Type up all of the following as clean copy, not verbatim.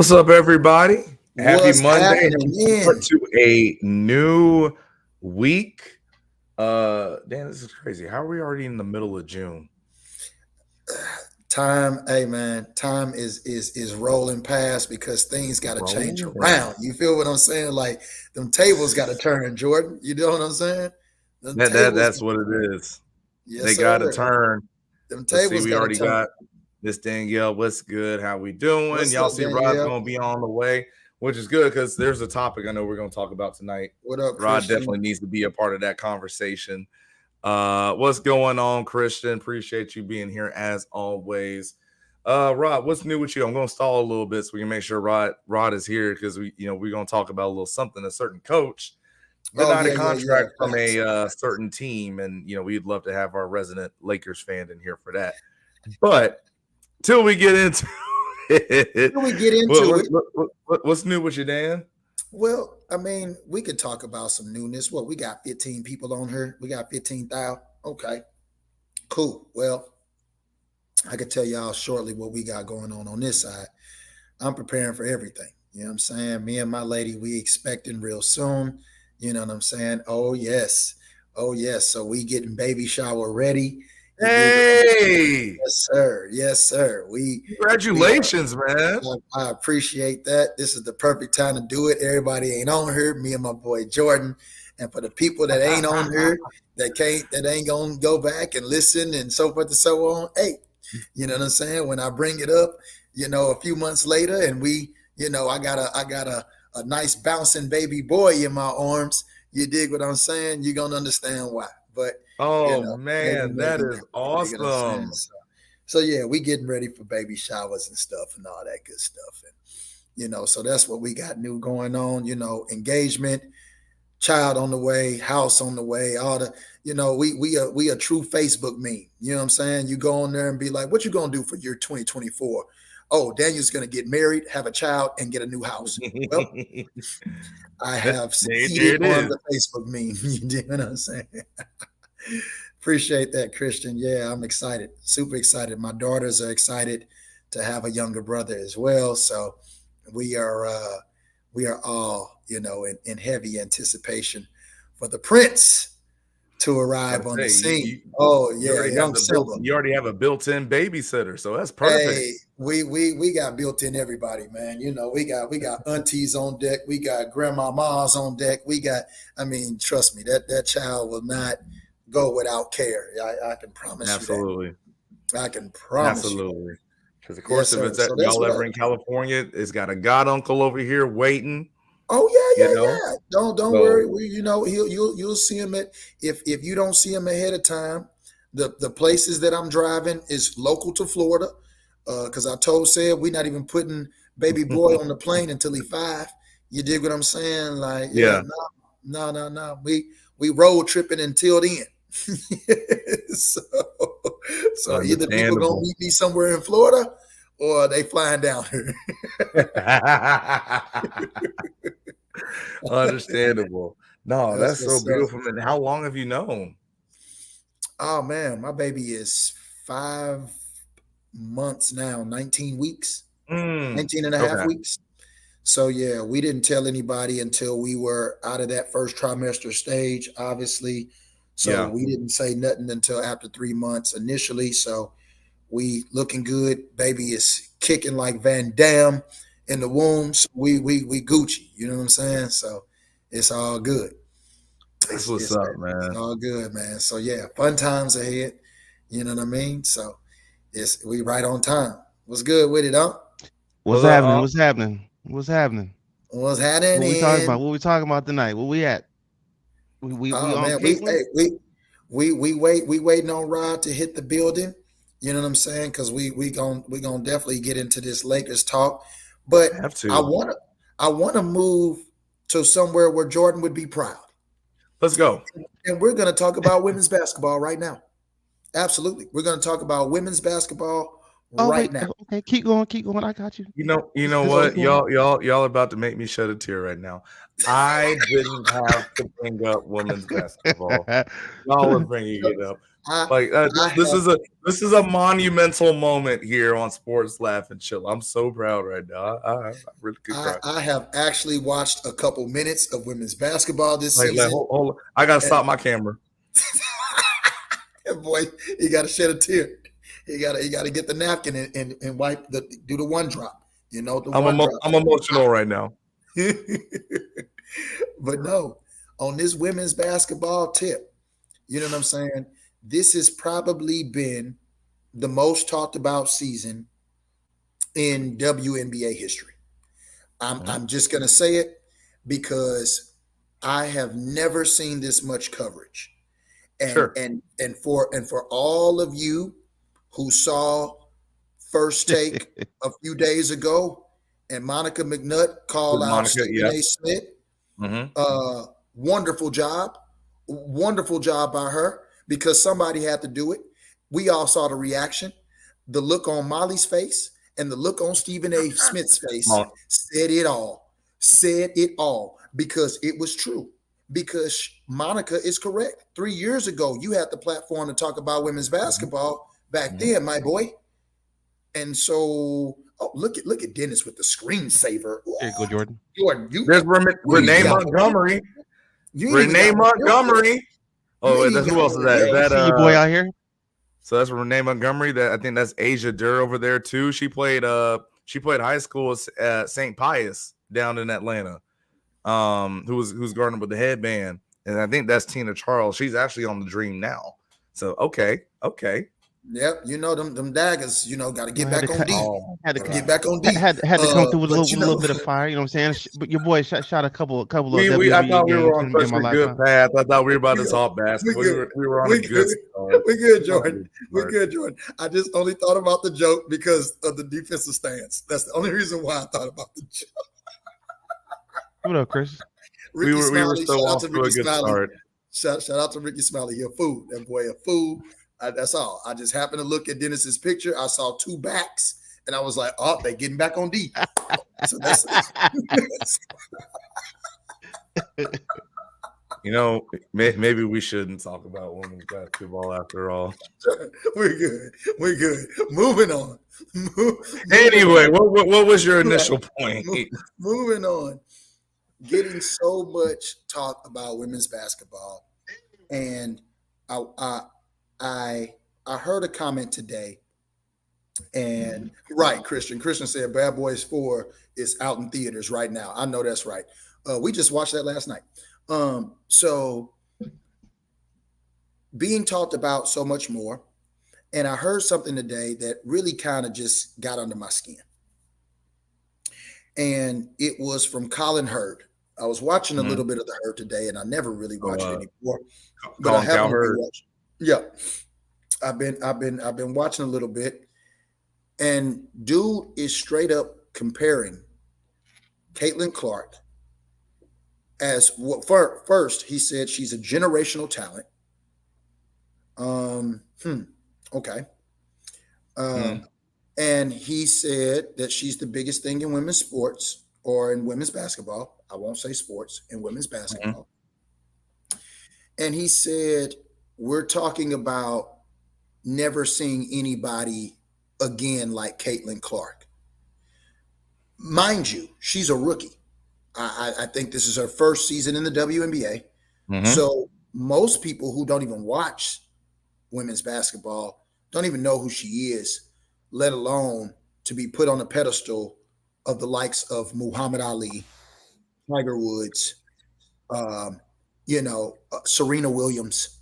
What's up, everybody? Happy What's Monday. happening Happy start in? to a new week. Dan, this is crazy. How are we already in the middle of June? Time, hey man, time is rolling past because things got to change Rolling. around. You feel what I'm saying? Like them tables got to turn, Jordan. You know what I'm saying? Them tables, That's what it is. yes They got to sir. turn. Them Let's see. tables We got to already turn. got Miss Danielle. What's good? How we doing? What's Y'all up, see Rod's Danielle? gonna be on the way, which is good because there's a topic I know we're gonna talk about tonight. What up, Rod Christian? definitely needs to be a part of that conversation. What's going on, Christian? Appreciate you being here as always. Rod, what's new with you? I'm gonna stall a little bit so we can make sure Rod is here because we're gonna talk about a little something. A certain coach Oh denied a yeah. contract from Facts, a facts. certain team, and we'd love to have our resident Lakers fan in here for that. But till we get into it, Before we get into it, what's new with you, Dan? well, I mean, we could talk about some newness. What we got? 15 people on here. We got 15,000. Okay, cool. Well, I could tell y'all shortly what we got going on this side. I'm preparing for everything. You know what I'm saying? Me and my lady, we expecting real soon. You know what I'm saying? Oh yes. Oh yes. So we getting baby shower ready. You dig what I'm saying? Hey, Yes, sir. Yes, sir. We are congratulations, man! I appreciate that. This is the perfect time to do it. Everybody ain't on here. Me and my boy Jordan. And for the people that ain't on here, that ain't gonna go back and listen and so forth and so on. Hey, you know what I'm saying? When I bring it up, a few months later, and I got a nice bouncing baby boy in my arms. You dig what I'm saying? You're gonna understand why. But Oh maybe, man, that maybe is never. You dig what I'm saying? awesome. So yeah, we getting ready for baby showers and stuff and all that good stuff. And so that's what we got new going on. Engagement, child on the way, house on the way, all the we a true Facebook meme. You know what I'm saying? You go on there and be like, what you gonna do for year 2024? Oh, Daniel's gonna get married, have a child, and get a new house. Well, I have There succeeded it on is. the Facebook meme. You know what I'm saying? Appreciate that, Christian. Yeah, I'm excited. Super excited. My daughters are excited to have a younger brother as well. So we are uh we are all, in heavy anticipation for the prince to About arrive to on the say scene. Oh you yeah, already have young the built Simba. you already have a built-in babysitter, so that's perfect. Hey, we got built in everybody, man. We got aunties on deck. We got grandmamas on deck. We got. I mean, trust me, that child will not go without care. I can promise you that. Absolutely. I can promise you that. Absolutely. Because of Yes, course, if sir. it's at So that's y'all what I. ever in California, it's got a god uncle over here waiting. Oh You yeah, know, yeah, yeah. Don't so worry. You'll see him at if you don't see him ahead of time. The places that I'm driving is local to Florida. Because I told Seb we're not even putting baby boy on the plane until he 5. You dig what I'm saying? Like, yeah, yeah, no. We road tripping until then. so, so either people gonna understandable. meet me somewhere in Florida, or they flying down here. Understandable. No, That's that's so what's up. beautiful. And how long have you known? Oh man, my baby is 5 months now, 19 weeks, Mm, 19 and a half okay. weeks. So yeah, we didn't tell anybody until we were out of that first trimester stage, obviously. So Yeah. we didn't say nothing until after 3 months initially. So we looking good. Baby is kicking like Van Damme in the womb. So we Gucci. You know what I'm saying? So it's all good. That's It's what's it's up, it's man. all good, man. So yeah, fun times ahead. You know what I mean? So it's we right on time. What's good with it, huh? What's Well, happening? What's happening? What's happening? What's What we talking happening? about? What we talking about tonight? Where we at? We Oh on man, we Caitlin? hey we waiting on Rod to hit the building. You know what I'm saying? Because we gonna definitely get into this Lakers talk. But have I to. wanna I wanna move to somewhere where Jordan would be proud. Let's go. And we're gonna talk about women's basketball right now. Absolutely. We're gonna talk about women's basketball Oh right wait, now. okay, keep going, keep going. I got you. You know Keep what, going. y'all about to make me shed a tear right now. I didn't have to bring up women's basketball. Y'all are bringing it up. I Like I this have is a monumental moment here on Sports Laugh and Chill. I'm so proud right now. I really could cry. I have actually watched a couple minutes of women's basketball this Like, season. hold, I gotta And stop my camera. boy, you got to shed a tear. You got to get the napkin and wipe do the one drop. You know the one drop. I'm emotional right now. But no, on this women's basketball tip, you know what I'm saying? This has probably been the most talked about season in WNBA history. I'm just gonna say it because I have never seen this much coverage. And Sure. and for all of you who saw First Take a few days ago, and Monica McNutt called out Monica, Stephen yeah. A. Smith. Mm-hmm. Wonderful job by her because somebody had to do it. We all saw the reaction, the look on Molly's face, and the look on Stephen A. Smith's face said it all because it was true. Because Monica is correct. 3 years ago, you had the platform to talk about women's basketball back then, my boy. And so, look at Dennis with the screensaver. There you go, Jordan. There's Renee Montgomery. Renee Montgomery. Oh, wait, who else is that? Is that See your boy out here? So that's Renee Montgomery. That I think that's Asia Durr over there too. She played high school at St. Pius down in Atlanta. Who's guarding with the headband, and I think that's Tina Charles. She's actually on the Dream now. So okay. Yep, you know them daggers. You know, got to get back on D. Had to get back on D. Had to come through with a little bit of fire. You know what I'm saying? But your boy shot a couple of I thought we were on such a good path. I thought we were about to talk basketball. We were on a good start. We're good, Jordan. We're good, Jordan. I just only thought about the joke because of the defensive stance. That's the only reason why I thought about the joke. What up, Chris? We were still off to a good start. Shout out to Ricky Smiley. He a fool. That boy a fool. That's all. I just happened to look at Dennis's picture. I saw two backs, and I was like, "Oh, they getting back on D." So that's you know, maybe we shouldn't talk about women's basketball after all. We're good. Moving on. Anyway, what was your initial point? Moving on. Getting so much talk about women's basketball, and I heard a comment today, and right, Christian said Bad Boys 4 is out in theaters right now. I know that's right. We just watched that last night. So being talked about so much more, and I heard something today that really kind of just got under my skin, and it was from Colin Hurd. I was watching a little bit of the Herd today, and I never really watch it anymore. But I haven't been watching. Yeah, I've been watching a little bit, and dude is straight up comparing Caitlin Clark as what? First, he said she's a generational talent. Okay. And he said that she's the biggest thing in women's sports or in women's basketball. I won't say sports, in women's basketball. And he said, we're talking about never seeing anybody again like Caitlin Clark. Mind you, she's a rookie. I think this is her first season in the WNBA. So most people who don't even watch women's basketball don't even know who she is, let alone to be put on a pedestal of the likes of Muhammad Ali, Tiger Woods, Serena Williams.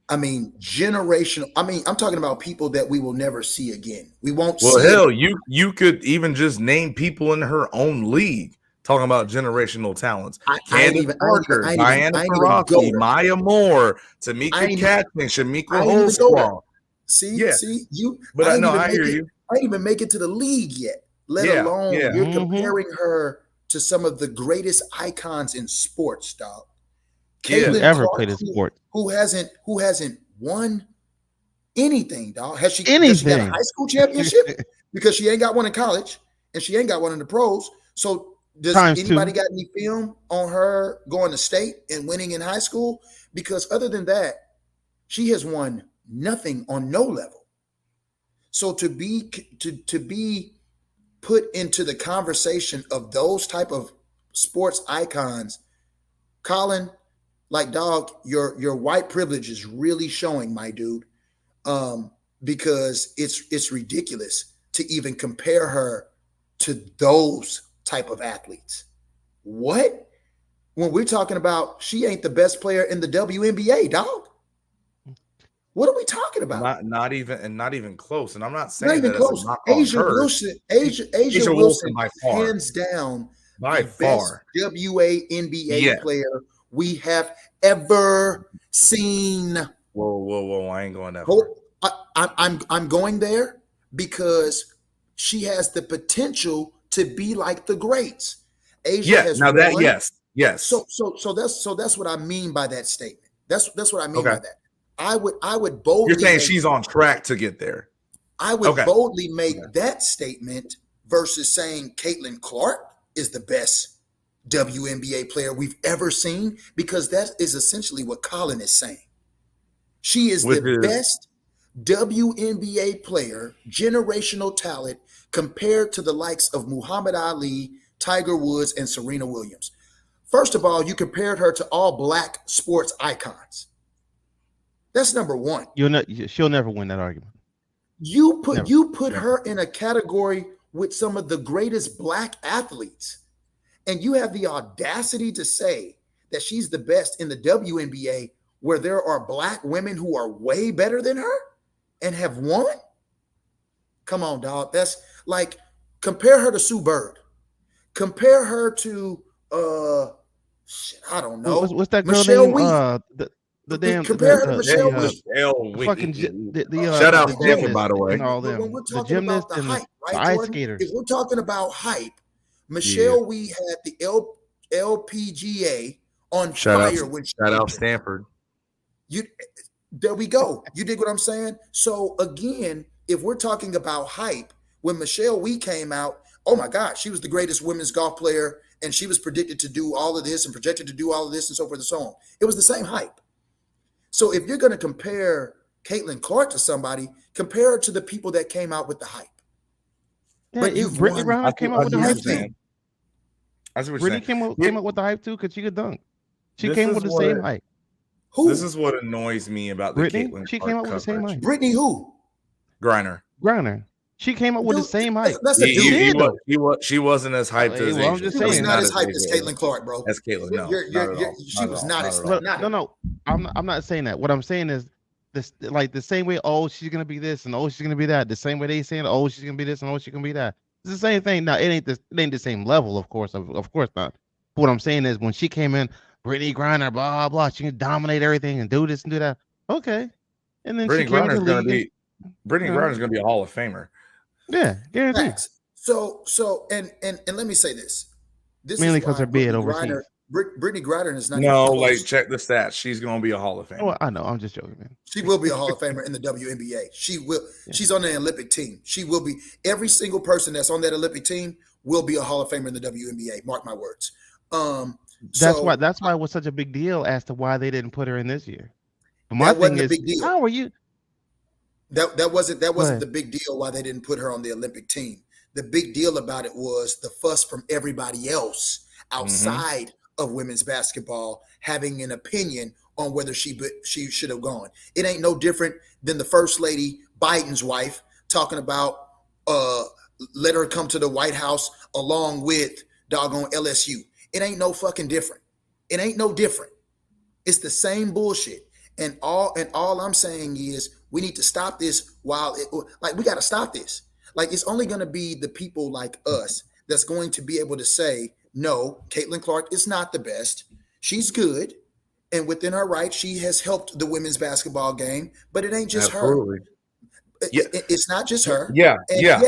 I mean, generational. I mean, I'm talking about people that we will never see again. We won't see. Well, hell, you could even just name people in her own league talking about generational talents. Candace Parker, Diana Taurasi, Maya Moore, Tamika Catching, Shamika Holdsclaw. See, you. But I hear you. I didn't even make it to the league yet, let alone you're comparing her to some of the greatest icons in sports, dog. Caitlin ever played in sport. Who hasn't won Anything, dog. Does she got a Anything. high school championship? Because she ain't got one in college and she ain't got one in the pros. So does Times anybody two. got any film on her going to state and winning in high school? Because other than that, she has won nothing on no level. So to be put into the conversation of those type of sports icons, Colin, like dog, your white privilege is really showing, my dude. Because it's ridiculous to even compare her to those type of athletes. What? When we're talking about she ain't the best player in the WNBA, dog. What are we talking about? Not even close. And I'm not Not saying even that as close. a knock on Asia her. Wilson, Asia Wilson, by far. hands down, By the far. best WNBA Yes. player we have ever seen. Whoa! I ain't going that far. I'm going there because she has the potential to be like the greats. Asia has now that won. yes. So that's what I mean by that statement. That's what I mean by Okay. that. I would boldly. You're saying she's on track to get there. I would Okay. boldly make that statement versus saying Caitlin Clark is the best WNBA player we've ever seen, because that is essentially what Colin is saying. She is the best WNBA player, generational talent, compared to the likes of Muhammad Ali, Tiger Woods, and Serena Williams. First of all, you compared her to all black sports icons. That's number one. She'll never win that argument. You put her in a category with some of the greatest black athletes, and you have the audacity to say that she's the best in the WNBA, where there are black women who are way better than her and have won? Come on, dog. That's like, compare her to Sue Bird. Compare her to I don't know. What's that girl Michelle name? Wheat. The damn Compare her to Michelle Wheat. fucking Shout out the Stanford, gymnast by the way. and all them. When we're The talking about gymnast the and hype, the right, ice Jordan? skaters. If we're talking about hype, Michelle Wheat had the LPGA on fire when she shout came out in. Stanford. There we go. You dig what I'm saying? So again, if we're talking about hype, when Michelle Wheat came out, oh my God, she was the greatest women's golf player, and she was predicted to do all of this and projected to do all of this and so forth and so on. It was the same hype. So if you're going to compare Caitlin Clark to somebody, compare her to the people that came out with the hype. Yeah, But you've Brittany won Griner came out with the hype too. nothing. I see what you're Brittany saying. came up with the hype too because she could dunk. She This came is with the what- same hype. Who? This is what annoys me about the Brittany, Caitlin she Clark came up with the same coverage. hype. Brittany who? Griner. Griner. She came up with the Dude, same hype. That's a dude. She wasn't as hyped as Well, I'm Asia. just She was saying. not as hyped as Asia. Caitlin Clark, bro. As Caitlin, no. She was not as But, hyped. no, I'm not saying that. What I'm saying is this, like the same way. Oh, she's gonna be this, and oh, she's gonna be that. The same way they saying, oh, she's gonna be this, and oh, she's gonna be that. It's the same thing. Now, it ain't the same level, of course, of course not. But what I'm saying is, when she came in, Brittany Griner, blah blah, she can dominate everything and do this and do that. Okay, and then Brittany she came to Griner's the gonna league. Brittany Griner's gonna be a Hall of Famer. Yeah, guaranteed. Facts. So and let me say this. This Mainly is because why her bid Brittany overseas. Griner, Brittany Griner is not No, even like close. check the stats. She's gonna be a Hall of Famer. Oh, I know. I'm just joking, man. She will be a Hall of Famer in the WNBA. She will. Yeah. She's on the Olympic team. She will be. Every single person that's on that Olympic team will be a Hall of Famer in the WNBA. Mark my words. That's why it was such a big deal as to why they didn't put her in this year. But my That thing wasn't a is, big deal. how are you? That wasn't ahead. the big deal why they didn't put her on the Olympic team. The big deal about it was the fuss from everybody else outside of women's basketball having an opinion on whether she should have gone. It ain't no different than the First Lady Biden's wife talking about let her come to the White House along with doggone LSU. It ain't no fucking different. It ain't no different. It's the same bullshit. And all I'm saying is we need to stop this we got to stop this. Like, it's only going to be the people like us that's going to be able to say, no, Caitlin Clark is not the best. She's good. And within her right, she has helped the women's basketball game, but it ain't just Absolutely. her. Yeah. It's not just her. Yeah. And Yeah.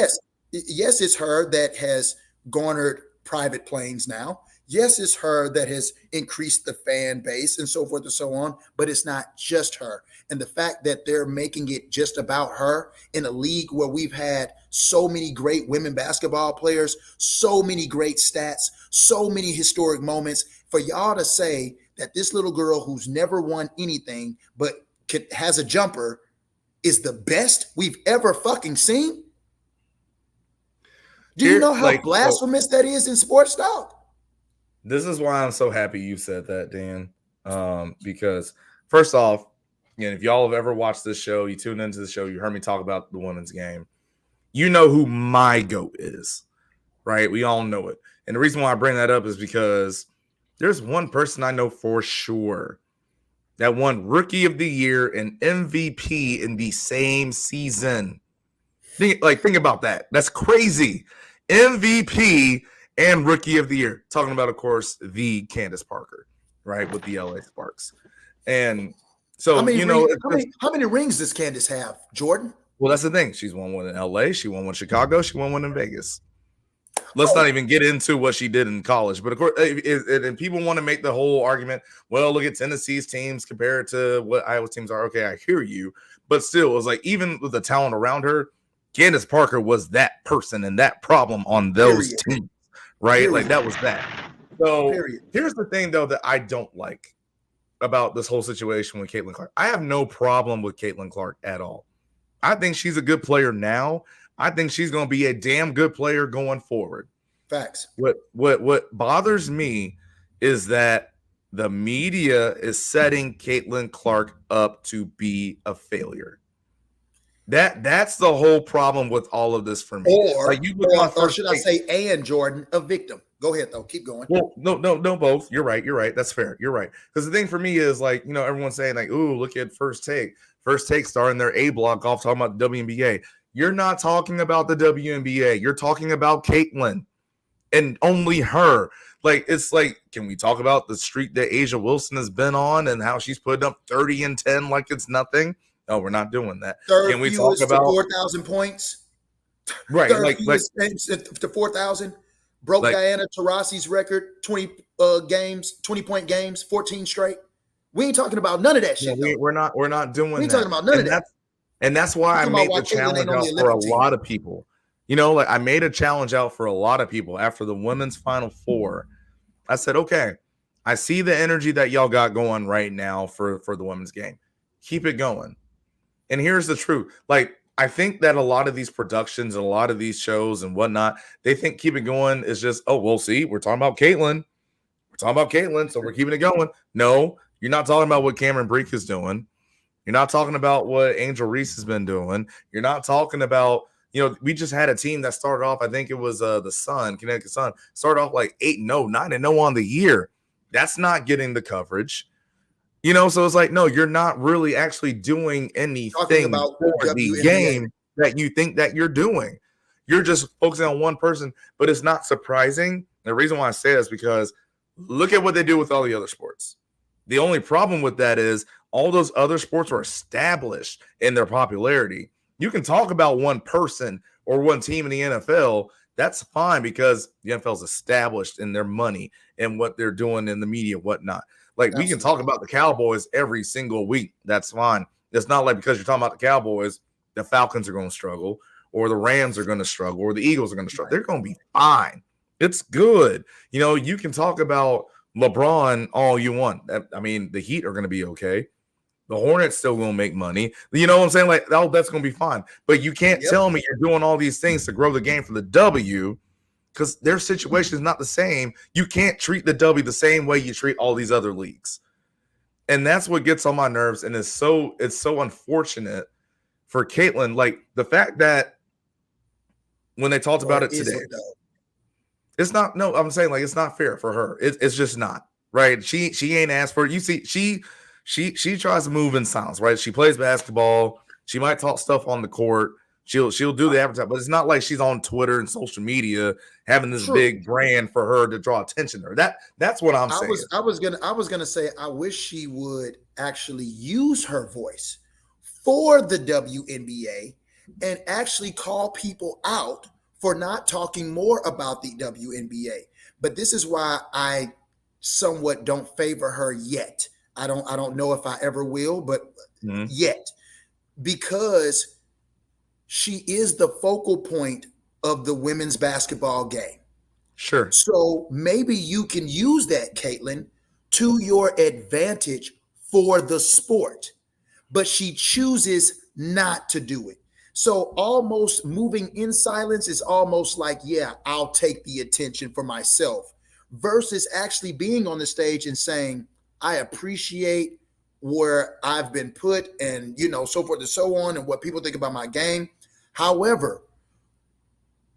yes, it's her that has garnered private planes now. Yes, it's her that has increased the fan base and so forth and so on, but it's not just her. And the fact that they're making it just about her in a league where we've had so many great women basketball players, so many great stats, so many historic moments, for y'all to say that this little girl who's never won anything but has a jumper is the best we've ever fucking seen? Do you know how blasphemous that is in sports, dog? This is why I'm so happy you said that, Dan. Because first off, again, if y'all have ever watched this show, you tuned into the show, you heard me talk about the women's game, you know who my GOAT is, right? We all know it. And the reason why I bring that up is because there's one person I know for sure that won Rookie of the Year and MVP in the same season. Think about that. That's crazy. MVP and Rookie of the Year. Talking about, of course, the Candace Parker, right, with the LA Sparks. And so, how many rings does Candace have, Jordan? Well, that's the thing. She's won one in LA. She won one in Chicago. She won one in Vegas. Let's not even get into what she did in college. But of course, and people want to make the whole argument, well, look at Tennessee's teams compared to what Iowa's teams are. Okay, I hear you. But still, it was like, even with the talent around her, Candace Parker was that person and that problem on those teams, right? Like, that was that. So here's the thing, though, that I don't like about this whole situation with Caitlin Clark. I have no problem with Caitlin Clark at all. I think she's a good player now. I think she's going to be a damn good player going forward. Facts. What bothers me is that the media is setting Caitlin Clark up to be a failure. That's the whole problem with all of this for me. Or should I say, and Jordan, a victim. Go ahead, though. Keep going. Well, no, both. You're right. That's fair. You're right. Because the thing for me is, like, everyone's saying, like, ooh, look at First Take. First Take starting their A block off talking about the WNBA. You're not talking about the WNBA. You're talking about Caitlin and only her. Like, it's like, can we talk about the streak that A'ja Wilson has been on and how she's putting up 30 and 10 like it's nothing? No, we're not doing that. Can we talk about 4,000 points? Right. Like to 4,000. Broke Diana Taurasi's record, 20 20-point games, 14 straight. We ain't talking about none of that shit. We're not doing that. We ain't talking about none of that. And that's why I made the challenge out for a lot of people. I made a challenge out for a lot of people after the women's Final Four. I said, okay, I see the energy that y'all got going right now for the women's game. Keep it going. And here's the truth. Like, I think that a lot of these productions and a lot of these shows and whatnot, they think keep it going is just, oh, well, see, we're talking about Caitlin. We're talking about Caitlin, so we're keeping it going. No, you're not talking about what Cameron Brink is doing. You're not talking about what Angel Reese has been doing. You're not talking about, we just had a team that started off, I think it was the Sun, Connecticut Sun, started off like 8-0, 9-0 on the year. That's not getting the coverage. So it's like, no, you're not really actually doing anything about for the game that you think that you're doing. You're just focusing on one person, but it's not surprising. The reason why I say that is because look at what they do with all the other sports. The only problem with that is all those other sports are established in their popularity. You can talk about one person or one team in the NFL. That's fine because the NFL is established in their money and what they're doing in the media, whatnot. Like, we can talk about the Cowboys every single week. That's fine. It's not like because you're talking about the Cowboys, the Falcons are going to struggle, or the Rams are going to struggle, or the Eagles are going to struggle. They're going to be fine. It's good. You can talk about LeBron all you want. I mean, the Heat are going to be okay. The Hornets still going to make money. You know what I'm saying? Like, that's going to be fine. But you can't tell me you're doing all these things to grow the game for the W, because their situation is not the same. You can't treat the W the same way you treat all these other leagues. And that's what gets on my nerves. And it's so unfortunate for Caitlin. Like, the fact that when they talked about it today, it's not, no, I'm saying, like, it's not fair for her. It's just not, right? She ain't asked for it. You see, she tries to move in silence, right? She plays basketball. She might talk stuff on the court. She'll do the advertising, but it's not like she's on Twitter and social media having this big brand for her to draw attention to her. That's what I'm saying. I was gonna say I wish she would actually use her voice for the WNBA and actually call people out for not talking more about the WNBA. But this is why I somewhat don't favor her yet. I don't know if I ever will, but yet, because she is the focal point of the women's basketball game. Sure. So maybe you can use that, Caitlin, to your advantage for the sport, but she chooses not to do it. So almost moving in silence is almost like, yeah, I'll take the attention for myself, versus actually being on the stage and saying, I appreciate where I've been put, and, you know, so forth and so on, and what people think about my game. However,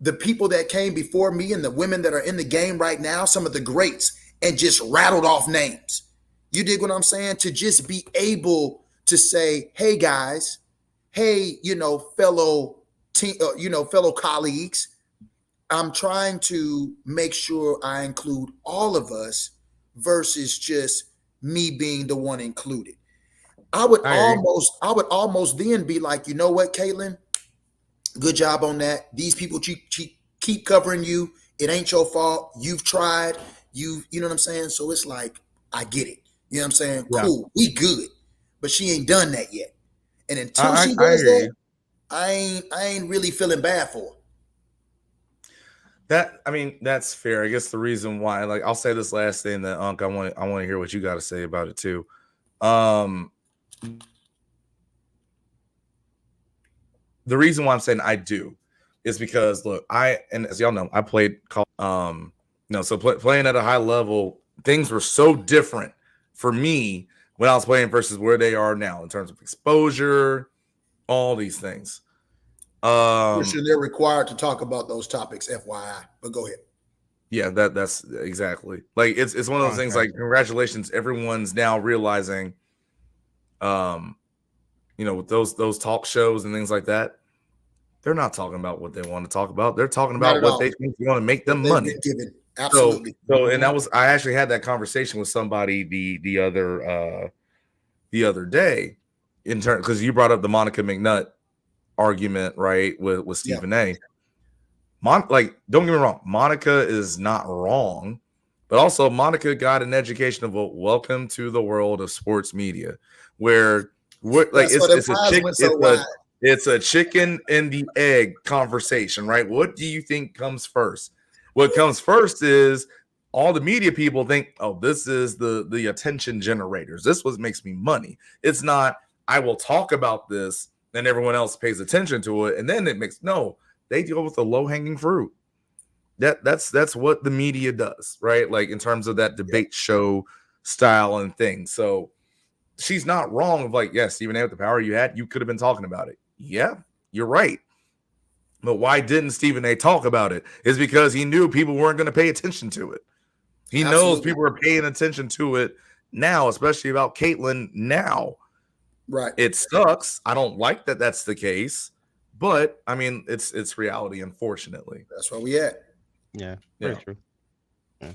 the people that came before me and the women that are in the game right now, some of the greats, and just rattled off names. You dig what I'm saying? To just be able to say, hey guys, hey, you know, fellow team, fellow colleagues, I'm trying to make sure I include all of us versus just me being the one included. I would almost then be like, you know what, Caitlin? Good job on that. These people keep covering you. It ain't your fault. You've tried. You know what I'm saying? So it's like, I get it. You know what I'm saying? Yeah. Cool. We good. But she ain't done that yet. And until she does that, I ain't really feeling bad for her. That's fair. I guess the reason why, like, I'll say this last thing that I want to hear what you got to say about it too. The reason why I'm saying I do is because, look, and as y'all know, I played, playing at a high level, things were so different for me when I was playing versus where they are now in terms of exposure, all these things. They're required to talk about those topics, FYI, but go ahead. Yeah, that's exactly, like, it's one of those things, like, congratulations, everyone's now realizing, with those talk shows and things like that, they're not talking about what they want to talk about. They're talking about what they think is going to make them money. Absolutely. So, and I actually had that conversation with somebody the other day, in turn, because you brought up the Monica McNutt argument, right, with Stephen A. Don't get me wrong, Monica is not wrong, but also Monica got an education of welcome to the world of sports media, where it's a chicken and the egg conversation, right? What do you think comes first? What comes first is all the media people think, oh, this is the attention generators. This what makes me money. It's not, I will talk about this and everyone else pays attention to it, and then they deal with the low-hanging fruit. That's what the media does, right? Like, in terms of that debate show style and things. So she's not wrong of, like, yes, Stephen A, with the power you had, you could have been talking about it. Yeah, you're right. But why didn't Stephen A talk about it? Is because he knew people weren't going to pay attention to it. He knows people are paying attention to it now, especially about Caitlin now. Right. It sucks. I don't like that that's the case, but it's reality, unfortunately. That's where we at. Yeah, very true. Yeah.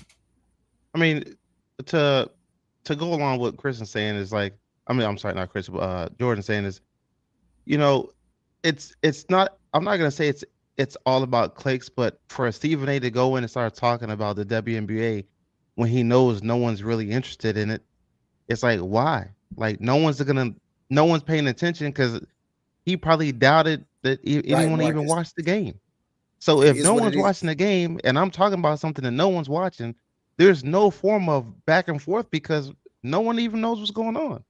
To go along with what Chris is saying is like, I'm sorry, not Chris, but Jordan saying is, it's not, I'm not gonna say it's all about clicks, but for Stephen A to go in and start talking about the WNBA when he knows no one's really interested in it, it's like, why? Like, no one's paying attention because he probably doubted that anyone even watched the game. So if no one's watching the game and I'm talking about something that no one's watching, there's no form of back and forth because no one even knows what's going on.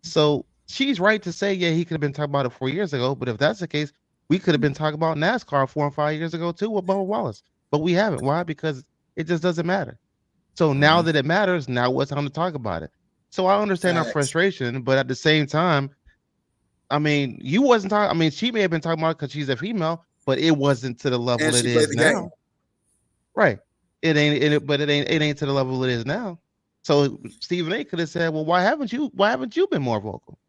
So she's right to say, yeah, he could have been talking about it 4 years ago. But if that's the case, we could have been talking about NASCAR 4 and 5 years ago too with Bubba Wallace. But we haven't. Why? Because it just doesn't matter. So now that it matters, now what's time to talk about it? So I understand her frustration, but at the same time, you wasn't talking. She may have been talking about it because she's a female, but it wasn't to the level it is now. Game. Right. It ain't to the level it is now. So Stephen A could have said, well, why haven't you been more vocal?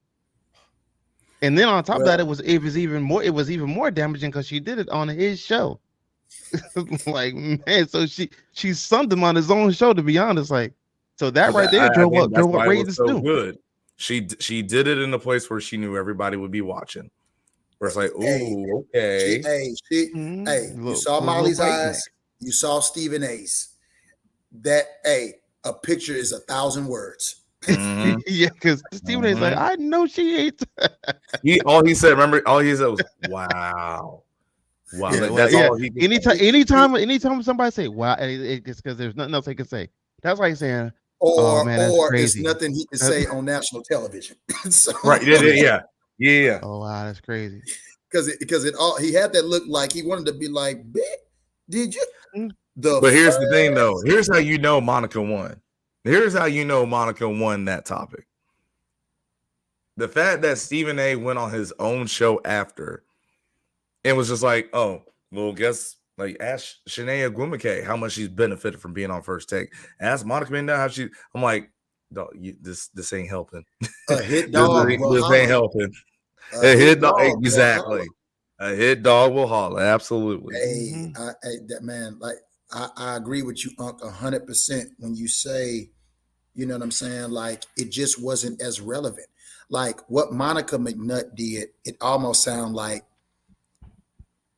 And then on top of that, it was even more damaging because she did it on his show. Like, man, so she summed him on his own show, to be honest. Like, so that right there drove up ratings too. Good. She did it in a place where she knew everybody would be watching. Where it's like, ooh, okay. You saw Molly's eyes. You saw Stephen A's. that a picture is 1,000 words. Mhm. Yeah, because Stephen A. is like, Mhm. I know she ain't. All he said was, "Wow, wow." Yeah, That's yeah. all he could say. Anytime somebody say wow, it's because there's nothing else they can say. That's like saying, oh man, that's Or it's crazy. nothing he can say on national television. So, Right? Yeah. Oh wow, that's crazy. because he had that look like he wanted to be like, "Bitch, did you?" Mm. But here's the thing, though. Here's how you know Monica won. Here's how you know Monica won that topic. The fact that Stephen A. went on his own show after and was just like, "Oh, well, guess like ask Shanae Ogwumike how much she's benefited from being on First Take. Ask Monica McNutt how she." I'm like, this ain't helping. A hit dog will this ain't holler. helping. A hit dog will Exactly. holler. A hit dog will holler. Absolutely. Hey, that man, like I agree with you, Unc, 100% when you say, you know what I'm saying? Like it just wasn't as relevant. Like what Monica McNutt did, it almost sounded like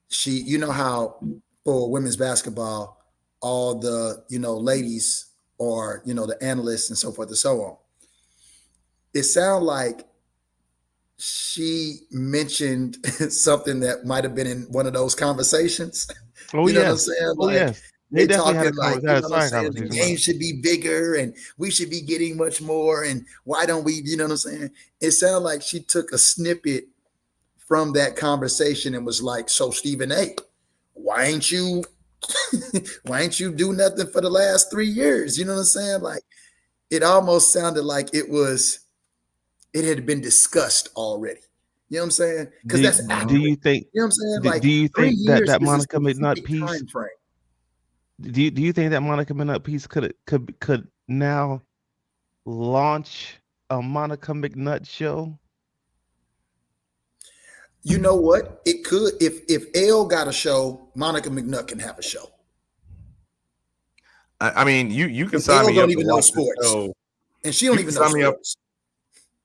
she, you know how for women's basketball, all the, ladies or, the analysts and so forth and so on. It sounded like she mentioned something that might have been in one of those conversations. Oh You know what I'm yes. saying? Oh Like yes. they definitely had talking a like, you know had a what I'm side saying? The conversation. game should be bigger and we should be getting much more. And why don't we, you know what I'm saying? It sounded like she took a snippet from that conversation and was like, so Stephen A., why ain't you do nothing for the last 3 years? You know what I'm saying? Like it almost sounded like it had been discussed already. You know what I'm saying? Because that's Do you think? you know what I'm saying? Do, Like do you 3 think that years is a Monica McNutt specific piece? time frame. Do you think that Monica McNutt piece could now launch a Monica McNutt show? You know what? It could. If L got a show, Monica McNutt can have a show. I mean, you can And sign Elle me don't up to even know watch the sports. show. And she don't You even can know sign me up. sports.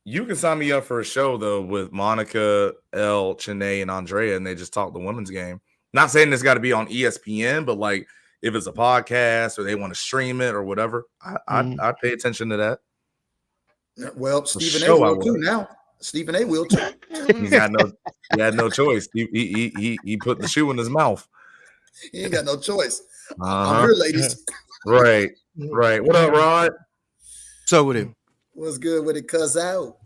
You can sign me up for a show though with Monica, L, Chanae, and Andrea, and they just talk the women's game. Not saying it's got to be on ESPN, but like if it's a podcast or they want to stream it or whatever, I'd pay attention to that. Well, Stephen A. show I will too would. now. Stephen A. will too. He had no choice. He put the shoe in his mouth. He ain't got no choice. Uh-huh. I'm here, ladies. Right. What up, Rod? So with him. What's good with it? Cuz out.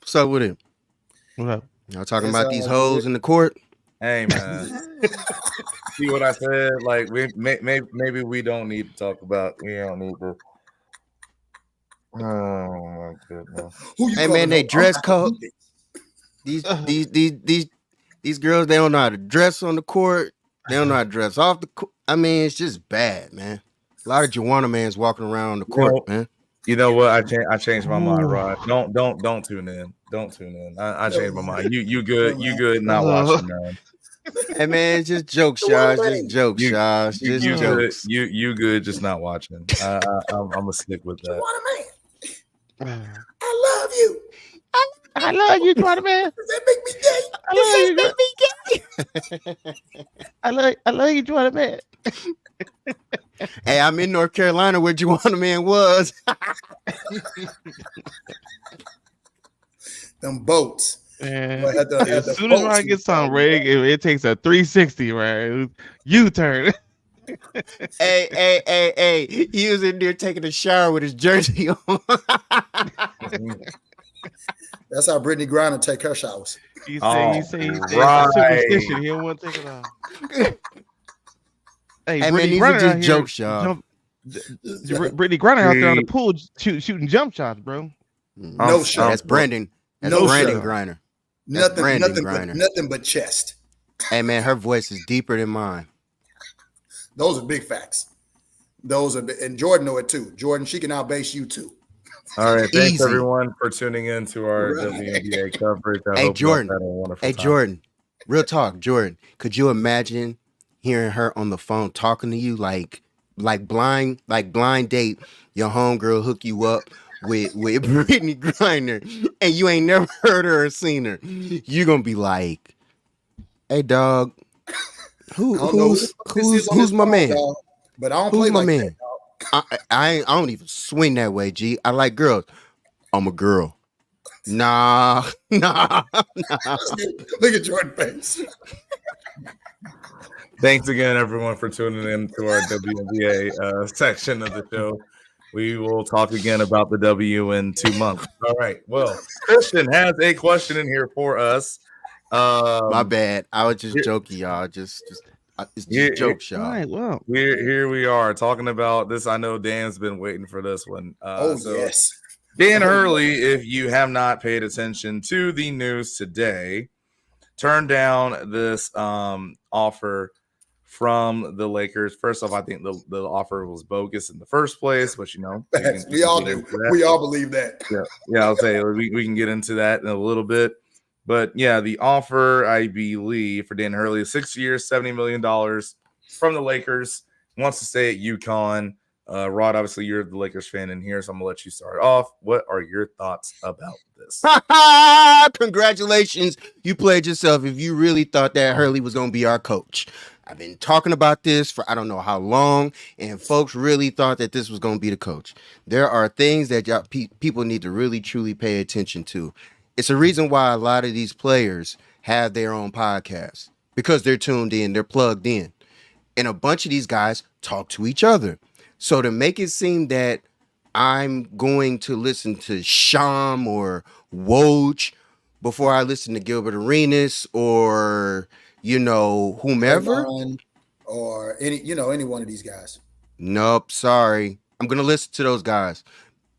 So with him. What up? Y'all talking It's about these all hoes good. in the court? Hey man, see what I said? Like maybe we don't need to talk about. We don't need to. Oh my goodness. Who you Hey calling man, they hoe? dress I'm code. not These girls, they don't know how to dress on the court. They don't know how to dress off the court. I mean, it's just bad, man. A lot of Joanna mans walking around on the court, man. You know what? I changed my mind, Rod. Don't tune in. Don't tune in. I changed my mind. You good? You good? Not watching, man. Hey man, it's just jokes, y'all. Just jokes, y'all. Just You jokes. good? You good? Just not watching. I'm gonna stick with that. Joanna man. I love you. I love you, Joanna man. Does that make me gay? I love you, Joanna man. Hey, I'm in North Carolina where Joanna man was. Them boats. Man, Well, at the as soon as I boats, get some rig, it takes a 360, right? U-turn. Hey. He was in there taking a shower with his jersey on. That's how Brittany Griner take her showers. He Oh, say right. superstition. He don't want to take it off. Hey, Hey man, Brittany these Griner are out just here jokes, y'all. Brittany Griner out there on the pool shooting jump shots, bro. No shot. That's Brandon. That's No Brandon shot. Griner. That's Brandon Griner. Nothing but chest. Hey man, her voice is deeper than mine. Those are big facts. And Jordan know it too. Jordan, she can outbase you too. All right, thanks Easy. everyone for tuning in to our Right. WNBA coverage. I Hey, hope you all Jordan. had a wonderful Hey time. Jordan, real talk, Jordan. Could you imagine hearing her on the phone talking to you like blind date? Your homegirl hook you up with Brittany Griner, and you ain't never heard her or seen her. You gonna be like, "Hey, dog, I don't know who this is on who's this my phone, man? dog, but I don't Who's play my like man? that, dog. I don't even swing that way, G. I like girls. I'm a girl. Nah. Look at Jordan face. Thanks again, everyone, for tuning in to our WNBA section of the show. We will talk again about the W in 2 months. All right. Well, Christian has a question in here for us. My bad. I was just here- joking, y'all. It's just here- jokes, All y'all. right. Well, here we are talking about this. I know Dan's been waiting for this one. Yes. Dan Hurley, if you have not paid attention to the news today, turned down this offer from the Lakers. First off, I think the offer was bogus in the first place, but We all do. We all believe that. Yeah, I'll say we can get into that in a little bit. But yeah, the offer, I believe, for Dan Hurley is 6 years, $70 million from the Lakers. Wants to stay at UConn. Rod, obviously, you're the Lakers fan in here, so I'm going to let you start off. What are your thoughts about this? Congratulations. You played yourself if you really thought that Hurley was going to be our coach. I've been talking about this for I don't know how long, and folks really thought that this was going to be the coach. There are things that y'all people need to really, truly pay attention to. It's a reason why a lot of these players have their own podcasts because they're tuned in, they're plugged in. And a bunch of these guys talk to each other. So to make it seem that I'm going to listen to Sham or Woj before I listen to Gilbert Arenas or, whomever. Or any one of these guys. Nope, sorry. I'm going to listen to those guys.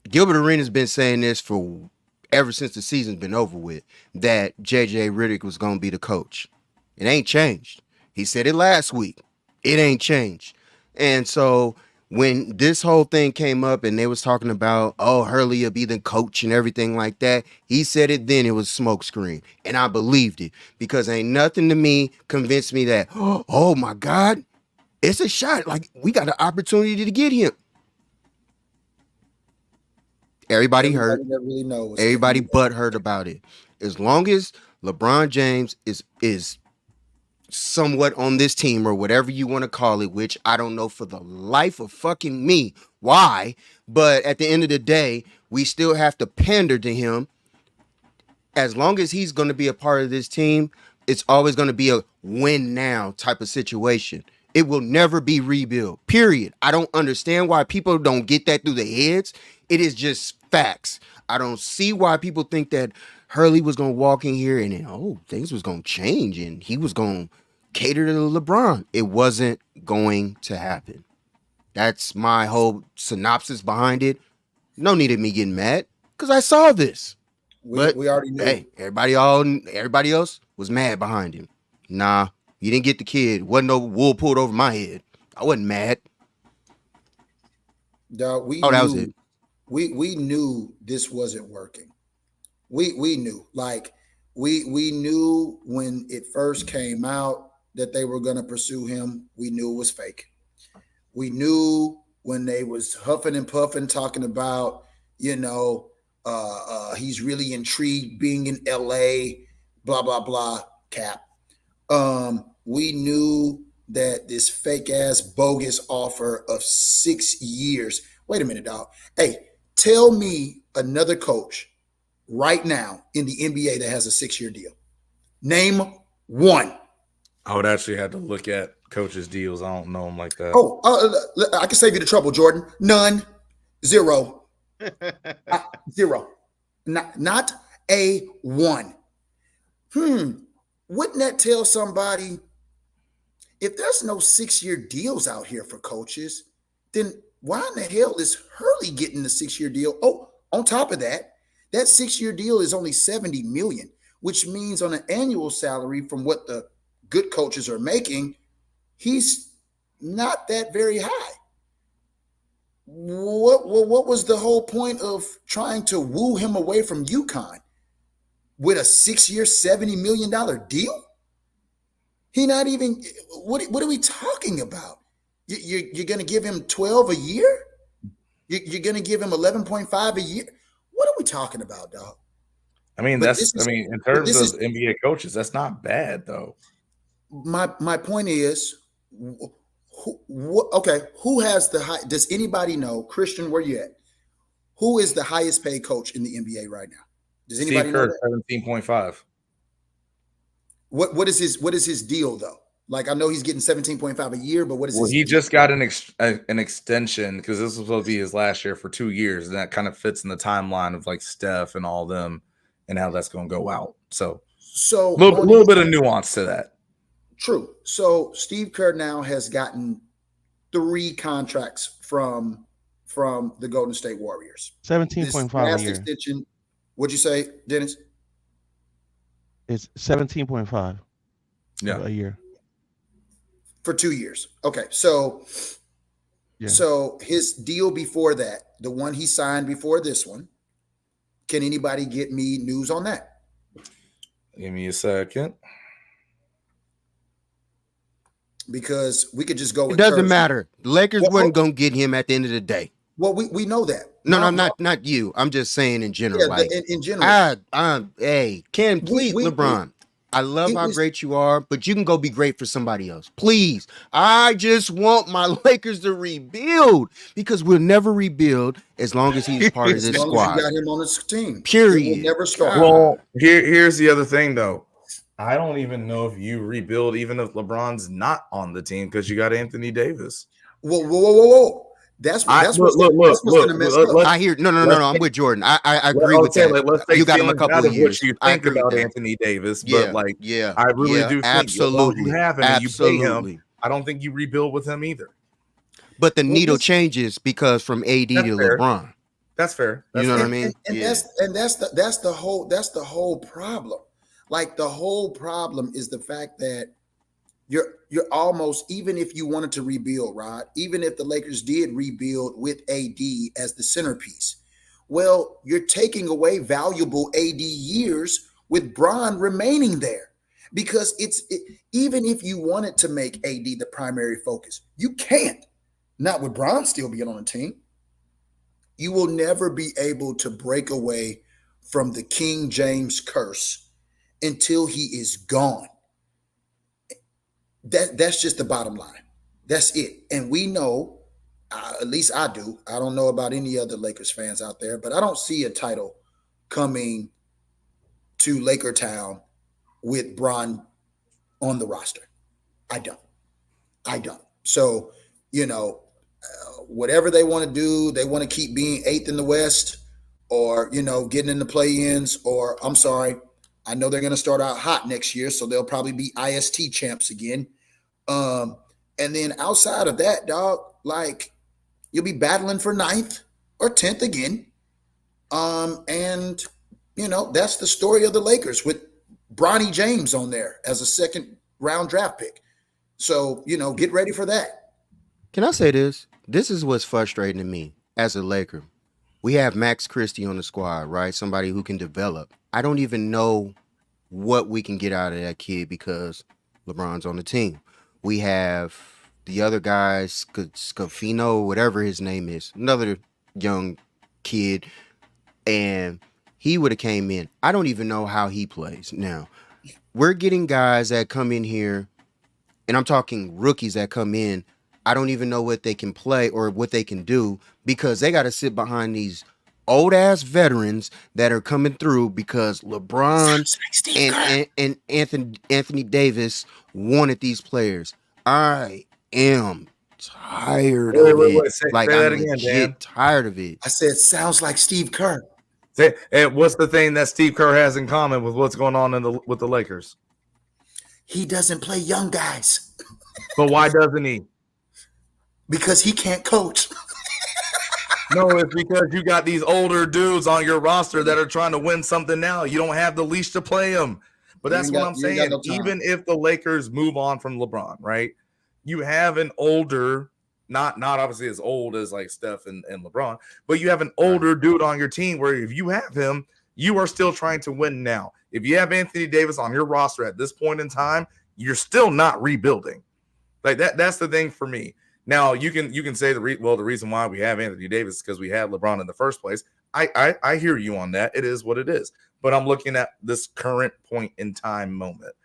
Gilbert Arenas been saying this for ever since the season's been over with, that JJ Redick was going to be the coach. It ain't changed. He said it last week. It ain't changed. And so when this whole thing came up and they was talking about, Hurley will be the coach and everything like that, he said it then, it was smokescreen. And I believed it because ain't nothing to me convinced me that, oh my God, it's a shot. Like, we got an opportunity to get him. Everybody heard. That really knows. Everybody but heard about it. As long as LeBron James is somewhat on this team or whatever you want to call it, which I don't know for the life of fucking me why, but at the end of the day, we still have to pander to him. As long as he's going to be a part of this team, it's always going to be a win now type of situation. It will never be rebuild, period. I don't understand why people don't get that through their heads. It is just facts. I don't see why people think that Hurley was going to walk in here and then, things was going to change and he was going to cater to LeBron. It wasn't going to happen. That's my whole synopsis behind it. No need of me getting mad because I saw this. We already knew. Hey, everybody else was mad behind him. Nah, you didn't get the kid. Wasn't no wool pulled over my head. I wasn't mad. Dog, that was it. We knew this wasn't working. We knew. Like, we knew when it first came out that they were going to pursue him. We knew it was fake. We knew when they was huffing and puffing talking about, he's really intrigued being in LA, blah, blah, blah, cap. We knew that this fake ass bogus offer of 6 years. Wait a minute, dog. Hey, tell me another coach right now in the NBA that has a 6-year deal. Name one. I would actually have to look at coaches' deals. I don't know them like that. I can save you the trouble, Jordan. None. Zero. Zero. Not a one. Wouldn't that tell somebody, if there's no 6-year deals out here for coaches, then why in the hell is Hurley getting the 6-year deal? Oh, on top of that 6-year deal is only $70 million, which means on an annual salary from what the good coaches are making, he's not that very high. What was the whole point of trying to woo him away from UConn with a 6-year, $70 million deal? He not even, what are we talking about? You're going to give him 12 a year? You're going to give him 11.5 a year? What are we talking about, dog? I mean, in terms of NBA coaches, that's not bad though. My point is, Okay, who has the high? Does anybody know, Christian? Where you at? Who is the highest paid coach in the NBA right now? Does Steve anybody know Kerr, that? 17.5. What is his deal though? Like I know he's getting 17.5 a year, but what is Well, his he deal? just got an extension because this was supposed to be his last year for 2 years, and that kind of fits in the timeline of like Steph and all them and how that's going to go out. So So a little bit of nuance to that. True. So Steve Kerr now has gotten 3 contracts from the Golden State Warriors. 17.5 a last year. extension. What'd you say, Dennis? It's 17.5 Yeah. a year. For 2 years. Okay. So Yeah. so his deal before that, the one he signed before this one, can anybody get me news on that? Give me a second. Because we could just go It with doesn't Kerr's- matter. The Lakers Well, wasn't gonna get him at the end of the day. Well, we know that. No, not you. I'm just saying in general. Yeah, like in general. hey, Ken, please, LeBron. I love how great you are, but you can go be great for somebody else. Please. I just want my Lakers to rebuild because we'll never rebuild as long as he's part of As this long squad. as you got him on this team. Period. It will never start. Well, here's the other thing, though. I don't even know if you rebuild even if LeBron's not on the team because you got Anthony Davis. Whoa. That's what's going to mess up. I hear no. I'm with Jordan. I agree with that. Let's take You got him a feelings couple out of of years. what you I think agree with about that. Anthony Davis, Yeah, but yeah, I really do think absolutely. you have him and you pay him. Absolutely. I don't think you rebuild with him either. But the needle changes because from AD to fair. LeBron. That's fair. You know what I mean? And that's the whole problem. Like the whole problem is the fact that you're almost, even if you wanted to rebuild, Rod, even if the Lakers did rebuild with AD as the centerpiece, well, you're taking away valuable AD years with Bron remaining there. Because even if you wanted to make AD the primary focus, you can't. Not with Bron still being on the team. You will never be able to break away from the King James curse until he is gone. That's just the bottom line. That's it. And we know, at least I do. I don't know about any other Lakers fans out there, but I don't see a title coming to Laker Town with Bron on the roster. I don't. So, whatever they want to do, they want to keep being 8th in the West or, getting in the play-ins, or I'm sorry, I know they're going to start out hot next year, so they'll probably be IST champs again. And then outside of that, dog, like you'll be battling for 9th or 10th again. And that's the story of the Lakers with Bronny James on there as a 2nd round draft pick. So, get ready for that. Can I say this? This is what's frustrating to me as a Laker. We have Max Christie on the squad, right? Somebody who can develop. I don't even know what we can get out of that kid because LeBron's on the team. We have the other guys, Scafino, whatever his name is, another young kid, and he would have came in. I don't even know how he plays. Now, we're getting guys that come in here, and I'm talking rookies that come in. I don't even know what they can play or what they can do because they got to sit behind these old ass veterans that are coming through because LeBron and Anthony Davis wanted these players. I am tired of it. Say I'm that again, legit Dan. tired of it. I said, sounds like Steve Kerr. And what's the thing that Steve Kerr has in common with what's going on with the Lakers? He doesn't play young guys But why doesn't he? because he can't coach. No, it's because you got these older dudes on your roster that are trying to win something now. You don't have the leash to play them. But that's what I'm saying. No time. Even if the Lakers move on from LeBron, right? You have an older, not obviously as old as like Steph and LeBron, but you have an older dude on your team where if you have him, you are still trying to win now. If you have Anthony Davis on your roster at this point in time, you're still not rebuilding. Like that's the thing for me. Now you can say the reason why we have Anthony Davis is because we had LeBron in the first place. I hear you on that. It is what it is. But I'm looking at this current point in time moment.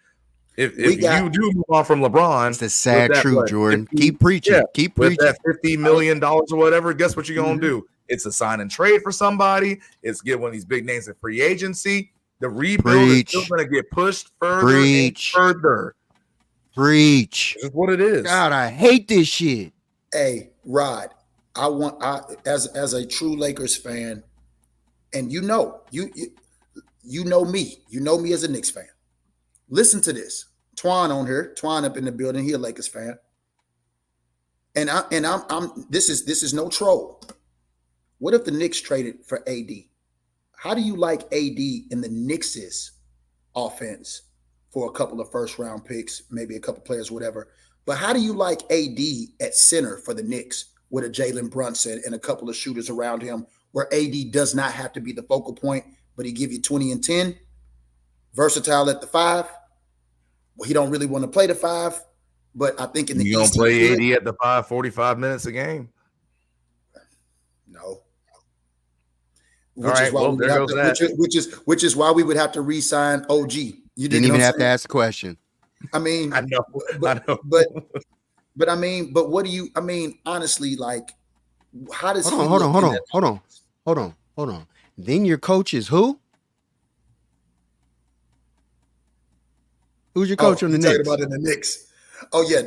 If We got you do move on from LeBron, It's the sad that, truth, what, Jordan. 50 Keep preaching. yeah, Keep with preaching. that $50 million or whatever, guess what you're gonna Mhm. do? It's a sign and trade for somebody. It's get one of these big names in free agency. The rebuild is still Preach. going to get pushed further Preach. and further. Preach. It's just what it is. God, I hate this shit. Hey, Rod, as a true Lakers fan, and you know me. You know me as a Knicks fan. Listen to this. Twan on here. Twan up in the building. He a Lakers fan. And I'm this is no troll. What if the Knicks traded for AD? How do you like AD in the Knicks' offense for a couple of first round picks, maybe a couple players, whatever? But how do you like AD at center for the Knicks with a Jalen Brunson and a couple of shooters around him, where AD does not have to be the focal point, but he give you 20 and 10, versatile at the 5. Well, he don't really want to play the 5, but I think in the You gonna East, he play could. AD at the 45 minutes a game? No. All right, well, there goes that. Which is why we would have to re-sign OG. You Didn't even have to ask the question. I mean, I know. but, I know. but I mean, but what do you? I mean, honestly, like, how does he Hold look in that- on. Then your coach is who? Who's your coach on the you talking Knicks? about in the Knicks? Oh yeah,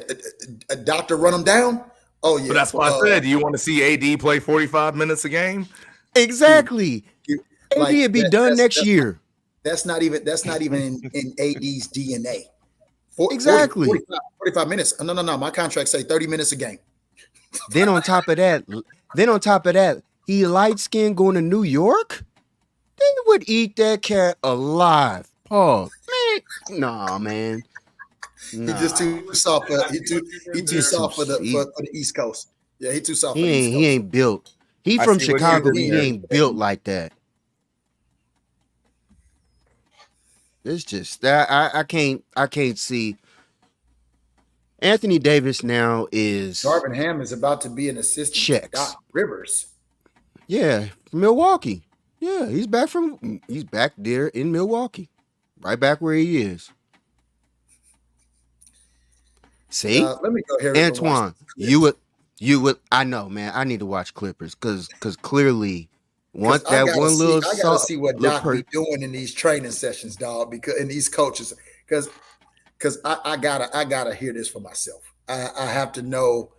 a doctor run him down. Oh yeah, But that's why I said, do you want to see AD play 45 minutes a game? Exactly. like, AD will be done next year. That's not even in AD's DNA. Exactly. 45 minutes. No. My contract say 30 minutes a game. Then on top of that, he light skinned going to New York. They would eat that cat alive. Oh man, nah, man. Nah. He's just too soft. He too soft for the East Coast. Yeah, he too soft. For the East Coast. He ain't built. He I from see what you Chicago. did He there. ain't built like that. It's just that I can't see. Anthony Davis now is Darvin Ham is about to be an assistant to Checks. Doc Rivers. Yeah, from Milwaukee. Yeah, he's back there in Milwaukee. Right back where he is. See? Let me go here. Antoine, you would I know, man. I need to watch Clippers because clearly once I that one little I gotta see what little Doc be doing in these training sessions, dog. Because in these coaches, because I gotta hear this for myself. I have to know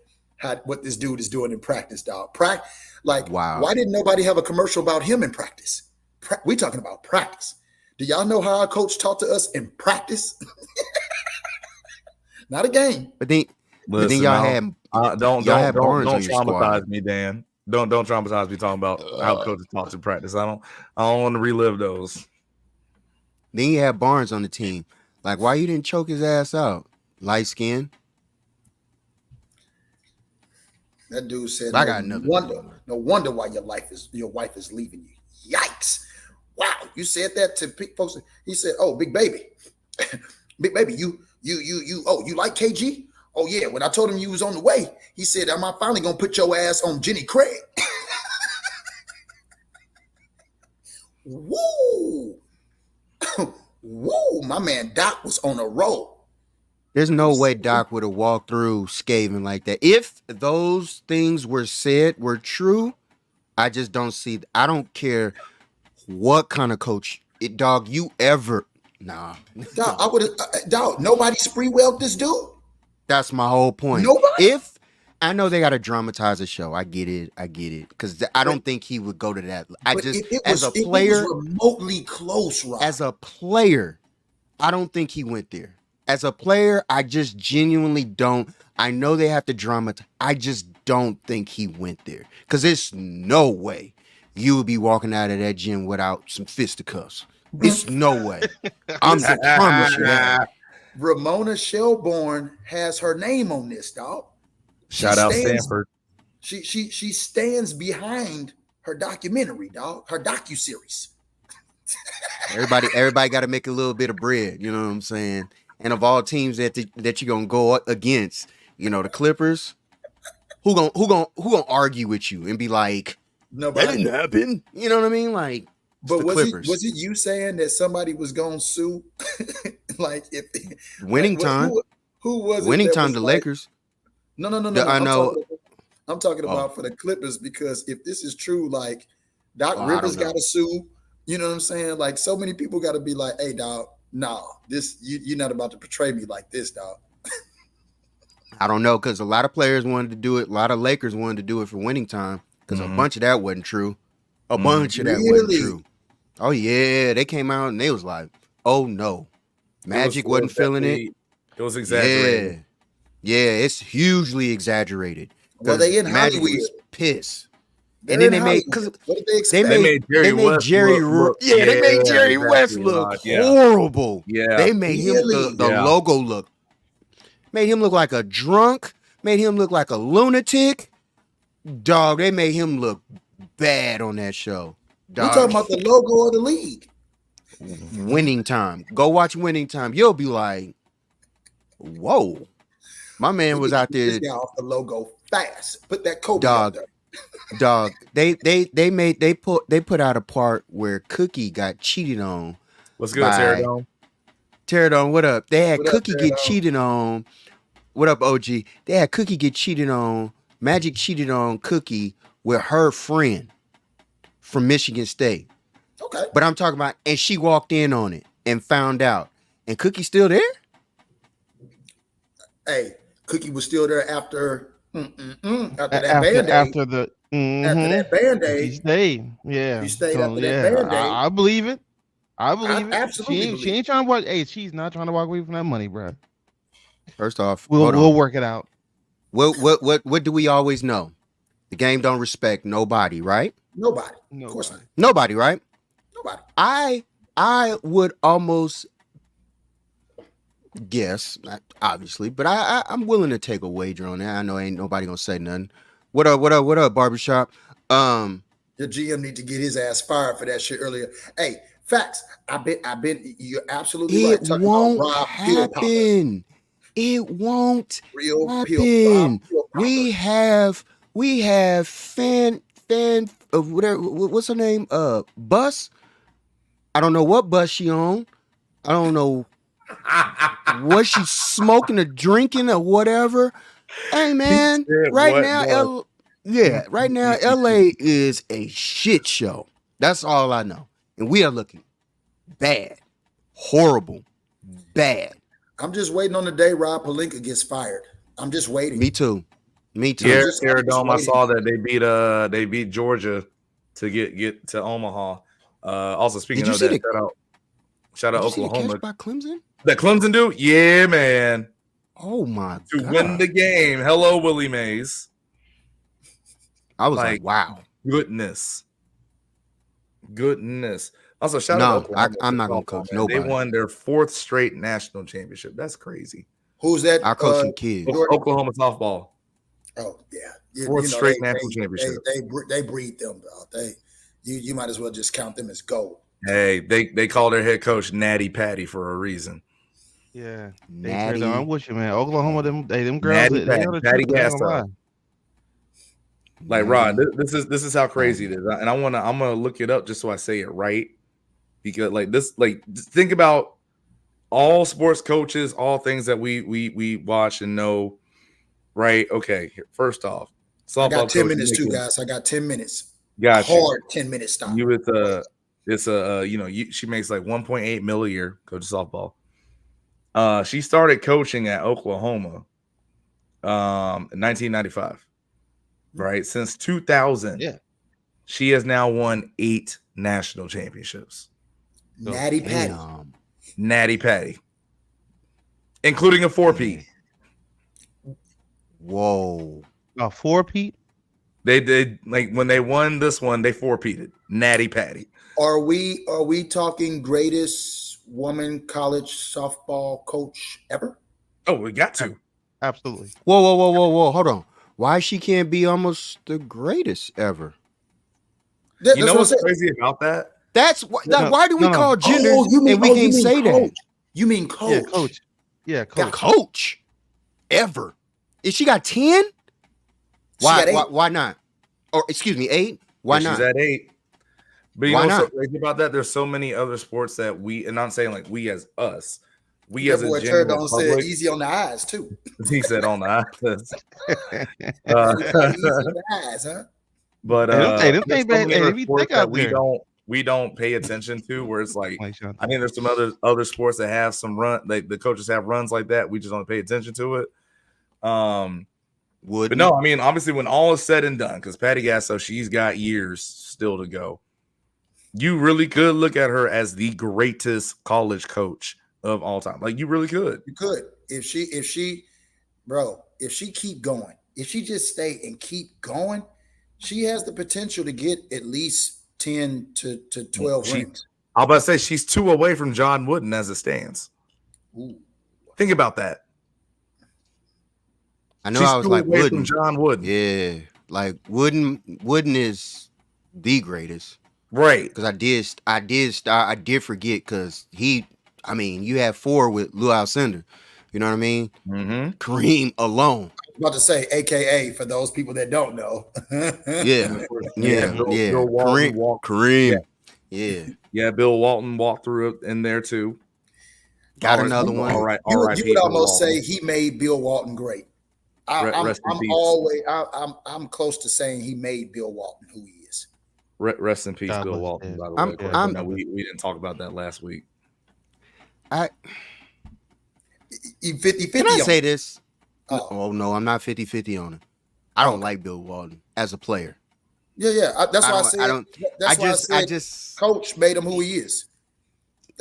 what this dude is doing in practice, dog. Wow. Why didn't nobody have a commercial about him in practice? We talking about practice. Do y'all know how our coach taught to us in practice? Not a game. But then Listen, y'all had don't Barnes on your traumatize squad. me, Dan. Don't traumatize me talking about how coaches talk in practice. I don't want to relive those. Then you had Barnes on the team. Like, why you didn't choke his ass out? Light skin. That dude said, I got another. No wonder why your wife is leaving you. Yikes! Wow, you said that to folks. He said, "Oh, big baby, big baby, you like KG? Oh yeah." When I told him you was on the way, he said, "Am I finally gonna put your ass on Jenny Craig?" Woo, woo! My man Doc was on a roll. There's no way Doc would have walked through scathing like that. If those things were true, I just don't see. I don't care what kind of coach you ever. Nah. Dog, I would have. Nobody Sprewelled this dude. That's my whole point. Nobody? If I know they got to dramatize a show, I get it, because I don't think he would go to that. As a player, it was remotely close, Rob. as a player, I don't think he went there. As a player, I just genuinely don't. I know they have to dramatize. I just don't think he went there, because there's no way you would be walking out of that gym without some fisticuffs. It's no way. I'm promise you that. Ramona Shelbourne has her name on this, dog. Shout out Stanford. She stands behind her documentary, dog. Her docuseries. Everybody got to make a little bit of bread. You know what I'm saying? And of all teams that you're gonna go against, the Clippers, who gonna argue with you and be like, Nobody. that didn't happen? You know what I mean? Like, But the was Clippers. it you saying that somebody was gonna sue? Like if Winning like, time. who was it Winning that time, was the like, Lakers. no. I know. I'm talking Oh. about for the Clippers, because if this is true, like Doc Oh, I Rivers don't know. got to sue. You know what I'm saying? Like so many people got to be like, "Hey, dog, nah, this you're not about to portray me like this, dog." I don't know, because a lot of players wanted to do it. A lot of Lakers wanted to do it for winning time, because a bunch of that wasn't true. A bunch of that wasn't Really? true. Oh yeah, they came out and they was like, "Oh no, Magic wasn't feeling it." It was exaggerated. Yeah, it's hugely exaggerated. Well, they in Magic Hollywood. was pissed. They're And then in they made, Hollywood. because What did they expect? They made Jerry West look yeah, they made Jerry exactly, West look Rod, yeah. horrible. Yeah. They made him Really? the Yeah. logo look. Made him look like a drunk. Made him look like a lunatic. Dog, they made him look bad on that show. We're Dog, talking about the logo of the league. Winning Time. Go watch Winning Time. You'll be like, whoa. My man was out there. This guy off the logo fast. Put that Kobe Dog. up there. Dog, they put out a part where Cookie got cheated on. What's good, Bye. Pterodome? Pterodome, what up? They had What up, Cookie get Pterodome? cheated on. What up, OG? They had Cookie get cheated on. Magic cheated on Cookie with her friend from Michigan State. Okay. But I'm talking about, and she walked in on it and found out. And Cookie's still there? Hey, Cookie was still there after that After Band-Aid. after the After that Band-Aid. he stayed. Yeah. He stayed So, after that yeah, Band-Aid. I believe it. I believe it. absolutely She believe ain't trying to walk. Hey, she's not trying to walk away from that money, bro. First off, We'll hold on. we'll work it out. What do we always know? The game don't respect nobody, right? Nobody. No, Of course not. Nobody, right? Nobody. I would almost guess, obviously, but I'm willing to take a wager on that. I know ain't nobody gonna say nothing. What up, barbershop? The GM need to get his ass fired for that shit earlier. Hey, facts. I've been. You're absolutely right. It Talking won't about Rob Pill Popper. happen. It won't Real Pill happen. Rob Pill Popper. We have fan of whatever. What's her name? Bus. I don't know what bus she on. I don't know what she's smoking or drinking or whatever. Hey man, said right what now, right now, LA is a shit show. That's all I know, and we are looking bad, horrible, bad. I'm just waiting on the day Rob Pelinka gets fired. I'm just waiting. Me too. I'm Yeah, just Pterodome. I waiting. saw that they beat Georgia to get to Omaha. Also, speaking Did you of see that, shout out Did you see the Oklahoma. catch by Clemson? That Clemson dude, yeah, man, Oh my to god! win the game. Hello, Willie Mays. I was like, like, wow. Goodness. Also, shout No, out Oklahoma. I'm not gonna coach nobody. They won their 4th straight national championship. That's crazy. Who's that? I coach some kids. Jordan? Oklahoma softball. Oh yeah, 4th straight national championship. They breed them, bro. You might as well just count them as gold. Hey, they call their head coach Natty Patty for a reason. Yeah. Natty. I'm with you, man. Oklahoma, them girls. Natty They know the Patty truth, I ain't gonna Gasso. lie. Like Rod, this is how crazy it is, and I'm gonna look it up just so I say it right, because just think about all sports coaches, all things that we watch and know, right? Okay, first off, I softball got 10 coach minutes too, making- guys. I got 10 minutes. Got you. Hard 10-minute stop. She makes like 1.8 mil a year, coach of softball. She started coaching at Oklahoma in 1995. Right, since 2000, Yeah. she has now won 8 national championships. Natty Patty. Damn. Natty Patty, including a 4-peat. Whoa. 4-peat. They did, like, when they won this one, they 4-peated. Natty Patty. Are we talking greatest woman college softball coach ever? Oh, we got to. Absolutely. Whoa. Hold on. Why she can't be almost the greatest ever? You know what's crazy about that? That's why. Why do we no. call gender and we you can't mean say coach. that? You mean coach? Yeah, coach. Yeah, coach. Coach ever? If she got 10, She got 8. why not? Or excuse me, 8? Why She's not? at 8. But you Why know what's so not? crazy about that? There's so many other sports that we, and I'm saying like we as other sports that we, and I'm saying like we as us, we That as a boy general Turdo said public. easy on the eyes too. He said on the eyes. He said easy on the eyes, huh? But Them there's things, so man, many hey, they other be sports thick that out there. we don't pay attention to. Where it's like, Like Sean I think there's some other sports that have some run, like the coaches have runs like that. We just don't pay attention to it. But Wouldn't. no, I mean, obviously, when all is said and done, because Patty Gasso, she's got years still to go. You really could look at her as the greatest college coach of all time. Like you really could. You could if she, bro, if she keep going, if she just stay and keep going, she has the potential to get at least 10 to 12 She- rings. I'm about to say she's 2 away from John Wooden as it stands. Ooh. Think about that. I know She's I was 2 like away Wooden. from John Wooden. Yeah, like Wooden is the greatest. Right. Because I did forget because I mean, you have 4 with Lou Alcindor. You know what I mean? Mm-hmm. Kareem alone. About to say, AKA for those people that don't know. Yeah, yeah, Bill, yeah. Bill Walton Kareem, walked. Kareem. Yeah. Yeah, Bill Walton walked through it in there too. Got All right, another one. All right, You all would, right. you would almost say he made Bill Walton great. Rest in I'm peace. always I'm close to saying he made Bill Walton who he is. Rest in peace, God Bill bless Walton. him. By the I'm- way, I'm- no, we didn't talk about that last week. He 50-50 Can I on say it. this? Oh. Oh no, I'm not 50-50 on it. I don't like Bill Walton as a player. Yeah. That's why I don't- said. I don't- That's why I said coach made him who he is.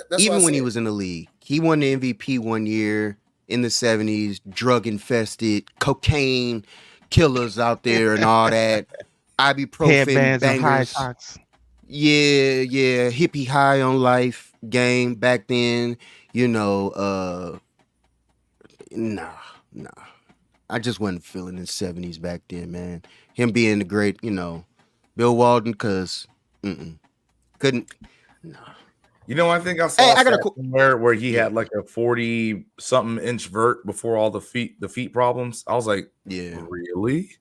That's why even I when he said- was in the league, he won the MVP one year in the 70s, drug infested, cocaine killers out there and all that. Ibuprofen Headbands and high bangers. socks. Yeah, hippie high on life game back then, nah. I just wasn't feeling the 70s back then, man. Him being the great, Bill Walton, cause couldn't. You know, I think I saw Hey, I got a somewhere where he had like a 40-something inch vert before all the feet problems. I was like, Yeah, really?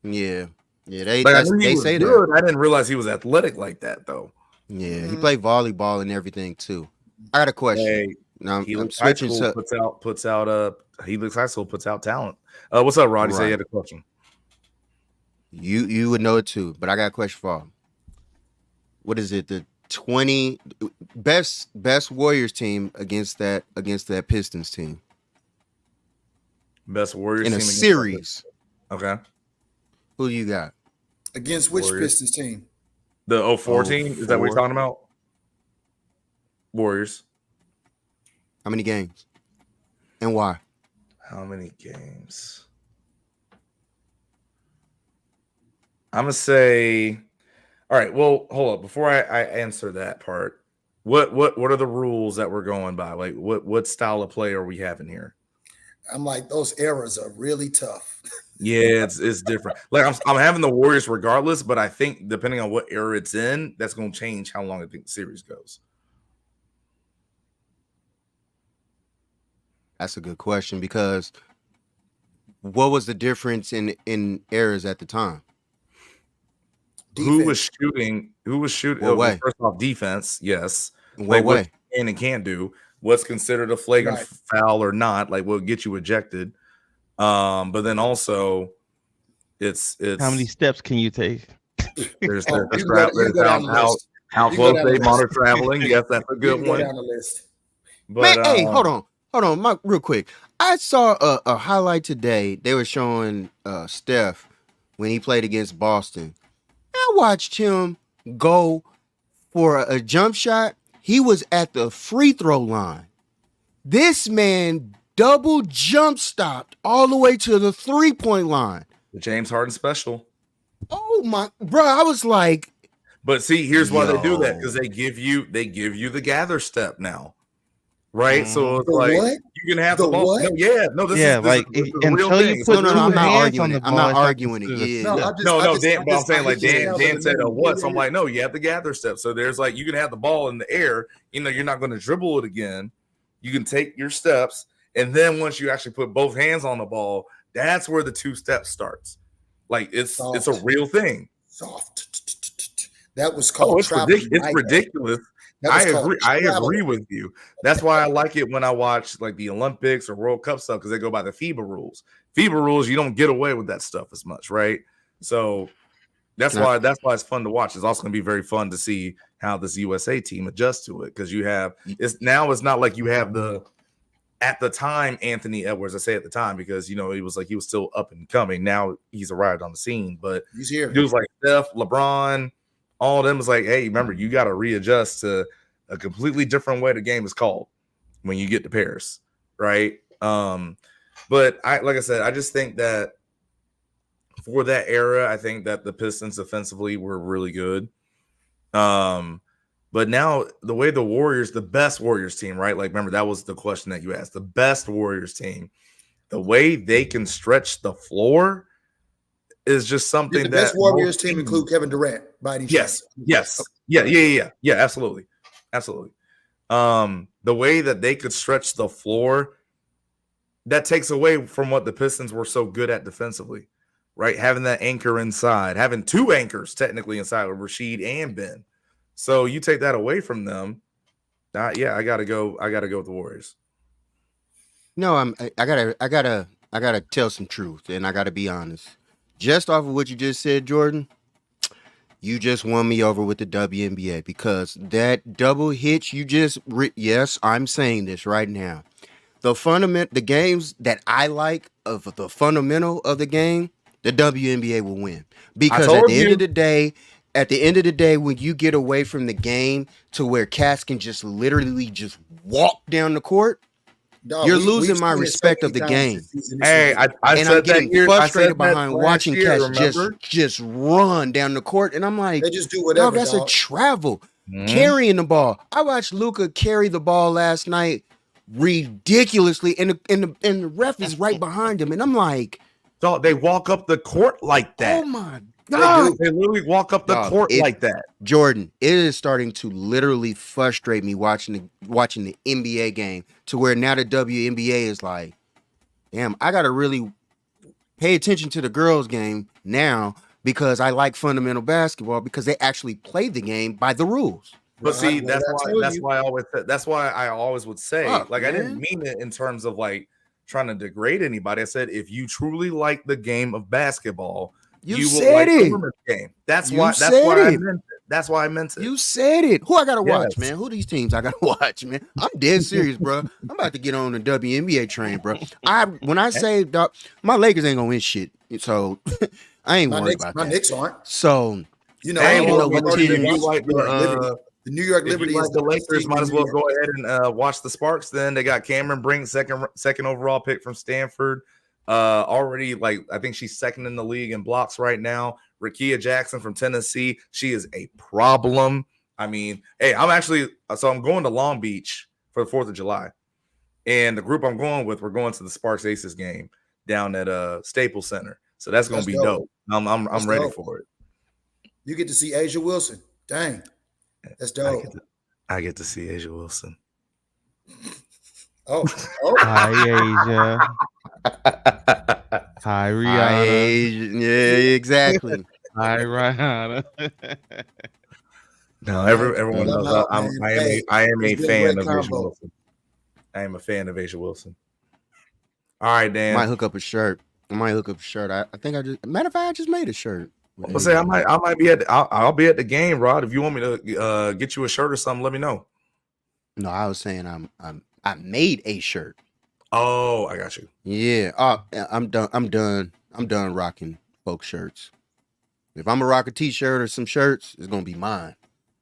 yeah. They Like, I knew he they was say good. that. I didn't realize he was athletic like that, though. Yeah, he played volleyball and everything too. I got a question. Hey, Now I'm Helix High switching School to. puts out Helix High School puts out talent. What's up, Roddy? Say you Right. had a question. You would know it too, but I got a question for him. What is it? The 20 best Warriors team against that Pistons team Best Warriors in team a against- series. Okay. Who you got? against which Warriors. Pistons team? The 04 team? Is that what you're 04? talking about? Warriors. How many games? And why? How many games? I'm gonna say. All right. Well, hold up. Before I answer that part, what are the rules that we're going by? Like, what style of play are we having here? I'm like, those eras are really tough. Yeah, it's different. Like I'm having the Warriors regardless, but I think depending on what era it's in, that's going to change how long I think the series goes. That's a good question because what was the difference in eras at the time? Who was shooting? What way? First off, defense. Yes. In what Like what way? you can and can't do. What's considered a flagrant Right. foul or not? Like what get you ejected? But then also, it's How many steps can you take? there's Oh, there's you go down the list. how You go close down the they list. monitor traveling. Yes, that's a You good can go one. down the list. But Man, hey, hold on, Mike, real quick. I saw a highlight today. They were showing Steph when he played against Boston. I watched him go for a jump shot. He was at the free throw line. This man double jump stopped all the way to the 3-point line. the James Harden special. Oh my, bro! I was like, But see, here's why they do that, because Yo. they give you the gather step now, right? So it's The like what? you can have The the ball. what? No, this Yeah, is like, this is a until real you thing. put It's a no, real I'm two not thing. hands arguing on it. the I'm ball, not it's not arguing it. considered a Yeah. No, step. But I'm saying like Dan just said, now what? the So I'm like, no, you have the gather step. So there's like you can have the ball in the air. You're not going to dribble it again. You can take your steps, and then once you actually put both hands on the ball, that's where the 2 steps starts. Like it's a Soft. real thing. Soft. That was Oh, called it's traveling. ridiculous. It's ridiculous. That I was called agree. I traveling. agree with you. That's why I like it when I watch like the Olympics or World Cup stuff because they go by the FIBA rules. FIBA rules, you don't get away with that stuff as much, right? So that's Can I- why it's fun to watch. It's also going to be very fun to see how this USA team adjusts to it because it's not like you have the at the time Anthony Edwards. I say at the time because he was still up and coming. Now he's arrived on the scene, but He's here. dudes like Steph, LeBron, all of them is like, hey, remember, you got to readjust to a completely different way the game is called when you get to Paris, right? But like I said, I just think that for that era, I think that the Pistons defensively were really good. But now the way the Warriors, the best Warriors team, right? Like, remember, that was the question that you asked. The best Warriors team, the way they can stretch the floor is just something The that best Warriors most team teams- include Kevin Durant by any Yes, chance? yes. Yeah, absolutely. The way that they could stretch the floor, that takes away from what the Pistons were so good at defensively, right? Having that anchor inside, having two anchors technically inside with Rashid and Ben. So you take that away from them. I gotta go with the Warriors. No, I gotta tell some truth, and I gotta be honest. Just off of what you just said, Jordan, you just won me over with the WNBA because that double hit you just yes, I'm saying this right now. The games that I like of the fundamental of the game, the WNBA will win because at the end of the day, when you get away from the game to where cats can just literally just walk down the court, Dog, you're we've losing my seen it so respect many of the times game. this season. Hey, I And said I'm getting that year, frustrated I said that behind last watching year, cats remember? just run down the court, and I'm like, They just do dog, whatever. that's a Dog. travel. Mhm. Carrying the ball. I watched Luka carry the ball last night ridiculously, and the ref is right behind him, and I'm like, Dog, they walk up the court like that. oh my They god, do. They literally walk up the Dog, court like that. Jordan, it is starting to literally frustrate me watching the NBA game to where now the WNBA is like, damn, I gotta really pay attention to the girls' game now because I like fundamental basketball because they actually play the game by the rules. But see, What that's I why told that's you. why I always that's why I always would say, Fuck, like, I didn't man. mean it in terms of like trying to degrade anybody. I said if you truly like the game of basketball, You will said like the it. women's game. That's You why said I it. meant it. That's why I meant it. You said it. Who I gotta watch, Yes. man? Who these teams I gotta watch, man? I'm dead serious, bro. I'm about to get on the WNBA train, bro. When I say dog, my Lakers ain't gonna win shit, so I ain't worried about My that. Knicks aren't. So You know, Hey, I don't know what if team- you like the New York if Liberty you is like the Lakers, team might in as New well York. go ahead and watch the Sparks. Then they got Cameron Brink, second overall pick from Stanford. Already, like, I think she's second in the league in blocks right now. Rakia Jackson from Tennessee, she is a problem. I mean, hey, I'm going to Long Beach for the 4th of July, and the group I'm going with, we're going to the Sparks Aces game down at Staples Center. So that's going to be dope. I'm That's ready dope. for it. You get to see Asia Wilson. Dang, that's dope. I get to see Asia Wilson. Oh, Hi, Asia. Hi, Rihanna. yeah, exactly. Hi, Rihanna. No, everyone Love knows out, I man. am a it's been a fan great of Asia combo. Wilson. I am a fan of Asia Wilson. All right, Dan. Might hook up a shirt. I think matter of fact, I just made a shirt. I'll say I might be I'll be at the game, Rod. If you want me to get you a shirt or something, let me know. No, I was saying I made a shirt. Oh, I got you. Yeah. I'm done rocking folk shirts. If I'm gonna rock a t-shirt or some shirts, it's gonna be mine.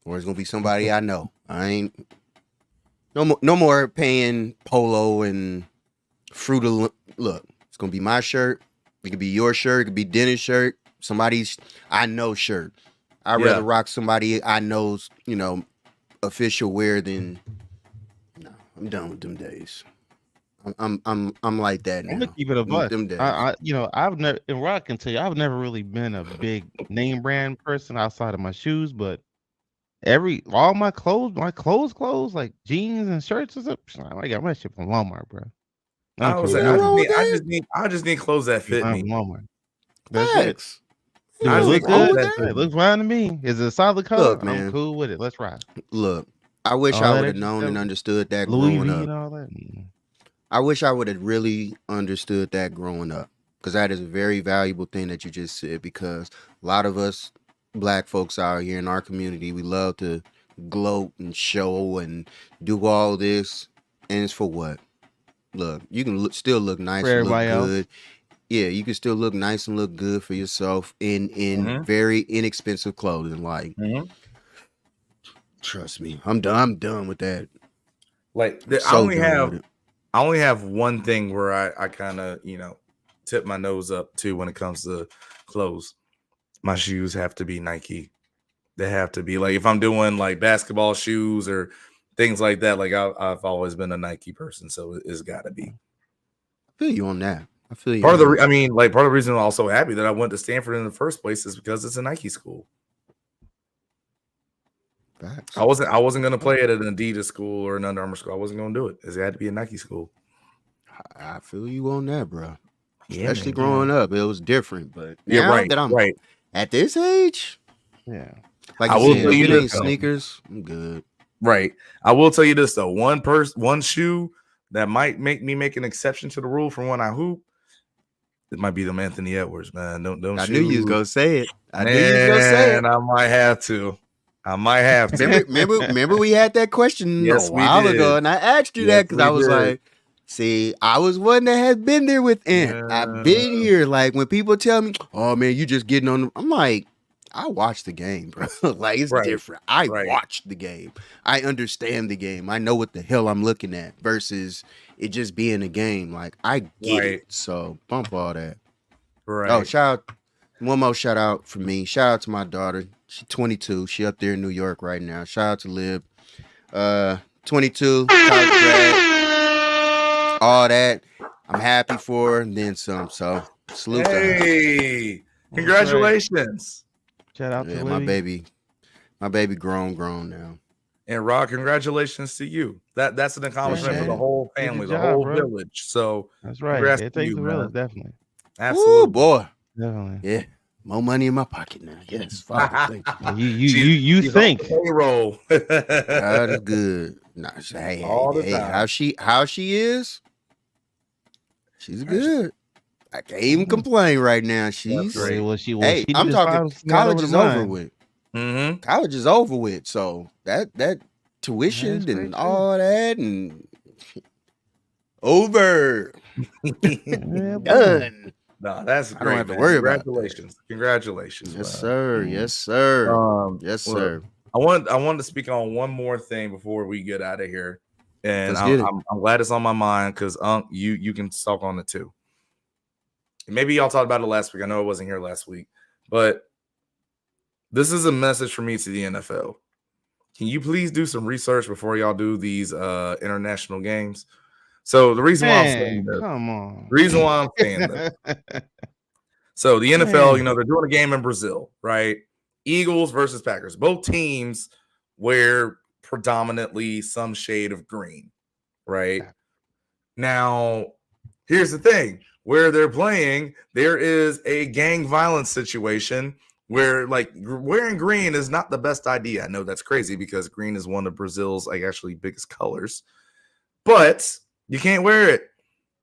Or it's gonna be somebody I know. I ain't no more paying Polo and Fruit of look. It's gonna be my shirt. It could be your shirt, it could be Dennis' shirt, somebody's I know shirt. I'd rather rock somebody I know's, official wear than I'm done with them days. I'm like that now. I'm gonna keep it a buck. Them days. I've never, and Rock can tell you, I've never really been a big name brand person outside of my shoes, but all my clothes, like jeans and shirts and stuff, I got my shit from Walmart, bro. I don't was care saying, what it is. I just need clothes that fit I'm me. from Walmart. That's it. Facts. Do I it just look think all good? that It looks fine to me. Is it a solid color? Look, I'm man. cool with it. Let's ride. Look, I wish All I that would have extra known and stuff, understood that Louis growing V up. and all that. I wish I would have really understood that growing up, because that is a very valuable thing that you just said. Because a lot of us black folks out here in our community, we love to gloat and show and do all this, and it's for what? Look, you can still look nice For and look everybody else. good. Yeah, you can still look nice and look good for yourself in Mhm. very inexpensive clothing. Like, Mhm. trust me, I'm done with that. Like I'm so done with it. I only have one thing where I kind of, tip my nose up to when it comes to clothes. My shoes have to be Nike. They have to be like, if I'm doing like basketball shoes or things like that, like I've always been a Nike person, so it's got to be. I feel you on that. I feel you. Part of on the, that. part of the reason I'm also happy that I went to Stanford in the first place is because it's a Nike school. Facts. I wasn't gonna play at an Adidas school or an Under Armour school. I wasn't gonna do it. It had to be a Nike school. I feel you on that, bro. Yeah, Especially man. growing up, it was different. But Yeah, now right, that I'm right. at this age, Yeah. like I you will said, tell if you it this, ain't though. sneakers, I'm good. Right. I will tell you this though. One shoe that might make me make an exception to the rule from when I hoop. It might be them Anthony Edwards, man. Don't I knew you was shoes. gonna say it. I knew you was gonna say it. Man, I might have to. Remember we had that question Yes, a we while did. ago, and I asked you Yes, that because I we was did. like, see, I was one that has been there with Ant. I've been here. Like when people tell me, "Oh man, you just getting on," I'm like, I watch the game, bro. Like it's Right, different. I right. watch the game. I understand the game. I know what the hell I'm looking at versus it just being a game. Like I get Right. it. So bump all that. Right. Oh, shout out. One more shout out for me. Shout out to my daughter. She's 22. She up there in New York right now. Shout out to Lib. 22, college grad, all that. I'm happy for her and then some. So salute to her. Hey, congratulations. Shout out to Yeah, Libby. my baby grown now. And Rod, congratulations to you. That's an accomplishment for Appreciate the it. whole Did your family, the job, whole bro. village. So That's right. congrats It to takes you, a man. village, definitely. Absolutely. Ooh, boy. Definitely. Yeah. More money in my pocket now. Yes, Father, thank you. You She's think. on the payroll. God is good. Nah, hey, All the hey, time. how she is? She's good. I can't even complain right now. She's great. Well, she hey, she I'm just talking filed some college over is the over mine. with. Mm-hmm. College is over with. So that tuition That's and great, all that and over. Yeah, boy. Done. No, that's I great. don't have to Man. worry about that. Congratulations. Yes, man. sir. Yes, sir. Yes, Look, sir. I wanted to speak on one more thing before we get out of here, and Let's get it. I'm glad it's on my mind because you can talk on it too. Maybe y'all talked about it last week. I know I wasn't here last week, but this is a message for me to the NFL. Can you please do some research before y'all do these international games? So the reason why I'm saying Man, this, come on. the reason why I'm saying this. So the NFL, they're doing a game in Brazil, right? Eagles versus Packers. Both teams wear predominantly some shade of green, right? Now, here's the thing. Where they're playing, there is a gang violence situation where like wearing green is not the best idea. I know that's crazy because green is one of Brazil's like actually biggest colors. But you can't wear it.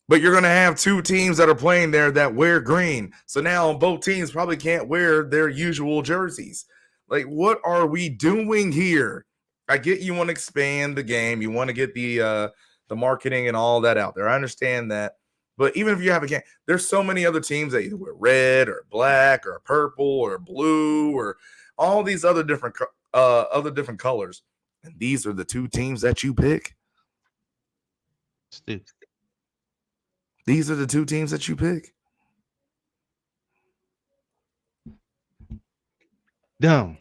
But you're going to have two teams that are playing there that wear green. So now both teams probably can't wear their usual jerseys. Like, what are we doing here? I get you want to expand the game. You want to get the marketing and all that out there. I understand that. But even if you have a game, there's so many other teams that either wear red or black or purple or blue or all these other different colors. And these are the two teams that you pick. Stupid. These are the two teams that you pick. Dumb.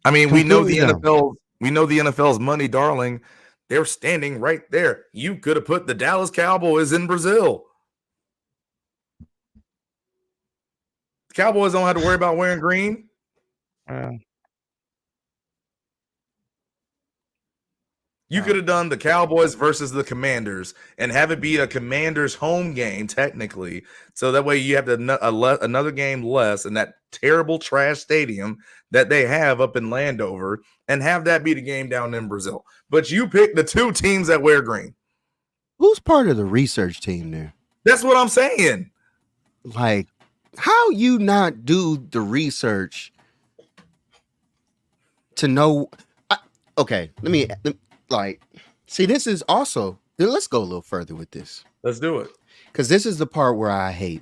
I mean, we know the Completely dumb. NFL. We know the NFL's money, darling. They're standing right there. You could have put the Dallas Cowboys in Brazil. The Cowboys don't have to worry about wearing green. You could have done the Cowboys versus the Commanders and have it be a Commanders home game, technically. So that way you have another game less in that terrible trash stadium that they have up in Landover and have that be the game down in Brazil. But you picked the two teams that wear green. Who's part of the research team there? That's what I'm saying. Like, how you not do the research to know? Okay, let me see. This is also. Let's go a little further with this. Let's do it. Because this is the part where I hate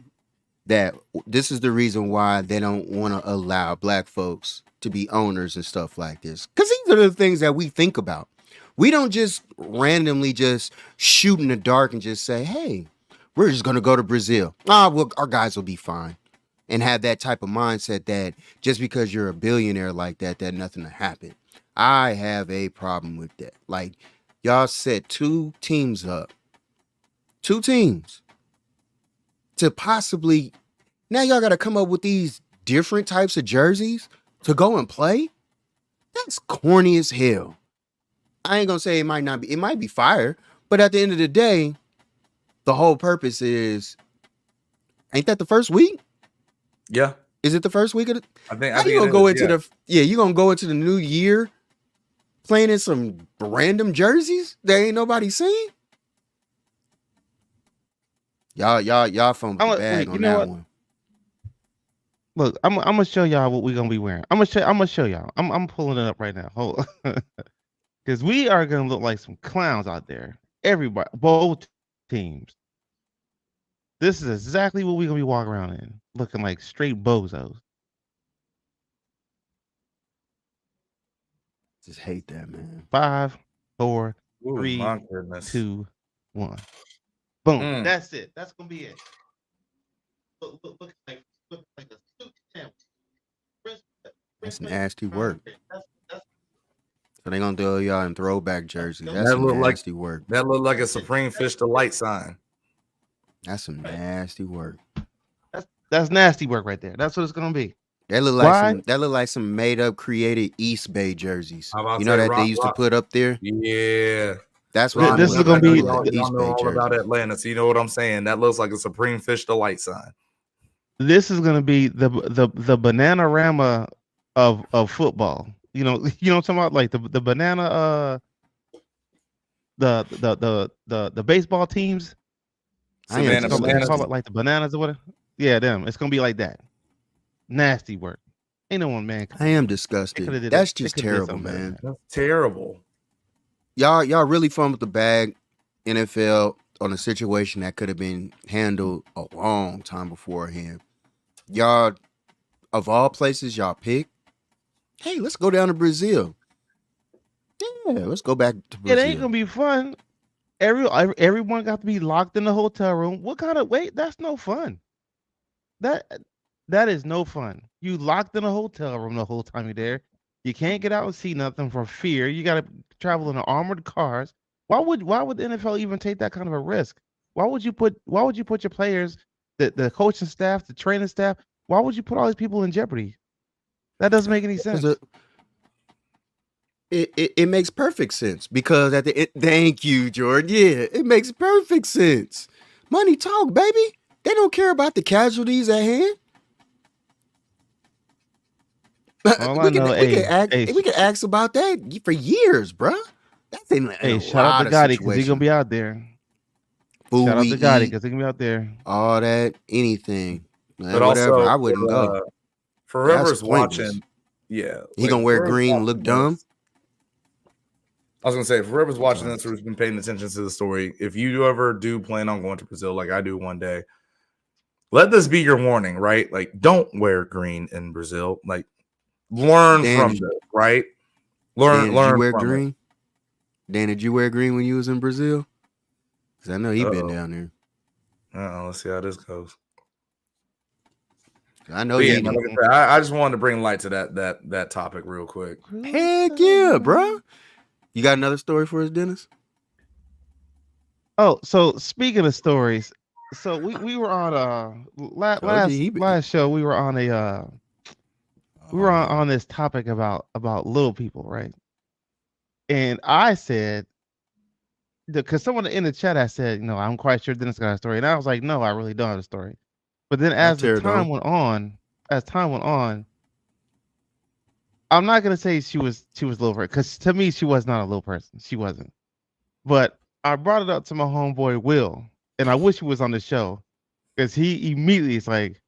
that. This is the reason why they don't want to allow black folks to be owners and stuff like this. Because these are the things that we think about. We don't just randomly just shoot in the dark and just say, hey, we're just going to go to Brazil. Well, our guys will be fine. And have that type of mindset that just because you're a billionaire like that nothing will happen. I have a problem with that. Like, y'all set two teams up. Two teams. To possibly... Now y'all got to come up with these different types of jerseys to go and play? That's corny as hell. I ain't going to say it might not be. It might be fire. But at the end of the day, the whole purpose is... Ain't that the first week? Yeah. Is it the first week of the... I think How you gonna go into the... Yeah, you gonna go into the new year playing in some random jerseys that ain't nobody seen? Y'all from the bag on that one. Look, I'm gonna show y'all what we're gonna be wearing. I'm gonna show y'all. I'm pulling it up right now. Hold on. Because we are gonna look like some clowns out there. Everybody, both teams. This is exactly what we're gonna be walking around in, looking like straight bozos. Just hate that, man. 5, 4, Ooh, 3, my goodness. 2, 1. Boom. Mm. That's it. That's gonna be it. Look like a suit sandwich. That's nasty work. So they gonna do y'all in throwback jerseys. That's That some look like- nasty work. That looked like a Supreme Fish Delight sign. That's some nasty work. That's nasty work right there. That's what it's gonna be. That look like some made up created East Bay jerseys. I'm about You to know say, that they used to put up there? Yeah. That's what This is gonna be y'all East know Bay all jersey. about Atlanta, so you know what I'm saying. That looks like a Supreme Fish Delight sign. This is gonna be the Bananarama of football. You know what I'm talking about? Like the banana the baseball teams. Savannah It's Bananas. call it like the bananas or whatever. Yeah, them. It's gonna be like that. Nasty work. Ain't no one, man. I am They disgusted. coulda did That's it. They just coulda did terrible, something better than man. that. That's terrible. Y'all really fumbled the bag, NFL, on a situation that could have been handled a long time beforehand. Y'all, of all places y'all pick, hey, let's go down to Brazil. Yeah, let's go back to It Brazil. ain't gonna be fun. Everyone got to be locked in the hotel room. What kind of wait? That's no fun. That is no fun. You locked in a hotel room the whole time you're there. You can't get out and see nothing for fear. You got to travel in armored cars. Why would the NFL even take that kind of a risk? Why would you put your players, the coaching staff, the training staff? Why would you put all these people in jeopardy? That doesn't make any sense. It makes perfect sense because thank you, Jordan. Yeah, it makes perfect sense. Money talk, baby. They don't care about the casualties at hand. All I know, we can ask about that for years, bro. That's in Hey, a shout lot out to of Gotti because he's situations. gonna be out there. Food Shout out we to Gotti eat, because he's gonna be out there. all that, anything, But whatever. also, I wouldn't go. For That's whoever's pointless. watching, yeah. He gonna wear whoever's green and look watching dumb? this- I was gonna say, for whoever's watching this who's been paying attention to the story, if you ever do plan on going to Brazil, like I do one day, let this be your warning, right? Like, don't wear green in Brazil. Like, learn Dan, from this, right? Dan, Learn did you wear from green? it. Dan, did you wear green when you was in Brazil? Because I know he been Uh-oh. down there. Let's see how this goes. I know But yeah, you. man, like I said, I just wanted to bring light to that topic real quick. Heck yeah, bro. You got another story for us, Dennis? Oh, so speaking of stories, so we were on last show we were on on this topic about little people, right? And I said, because someone in the chat, I said, I'm quite sure Dennis got a story. And I was like, no, I really don't have a story. But then I'll as tear it down. time went on, I'm not gonna say she was a little person, because to me she was not a little person. She wasn't. But I brought it up to my homeboy Will, and I wish he was on the show, because he immediately is like,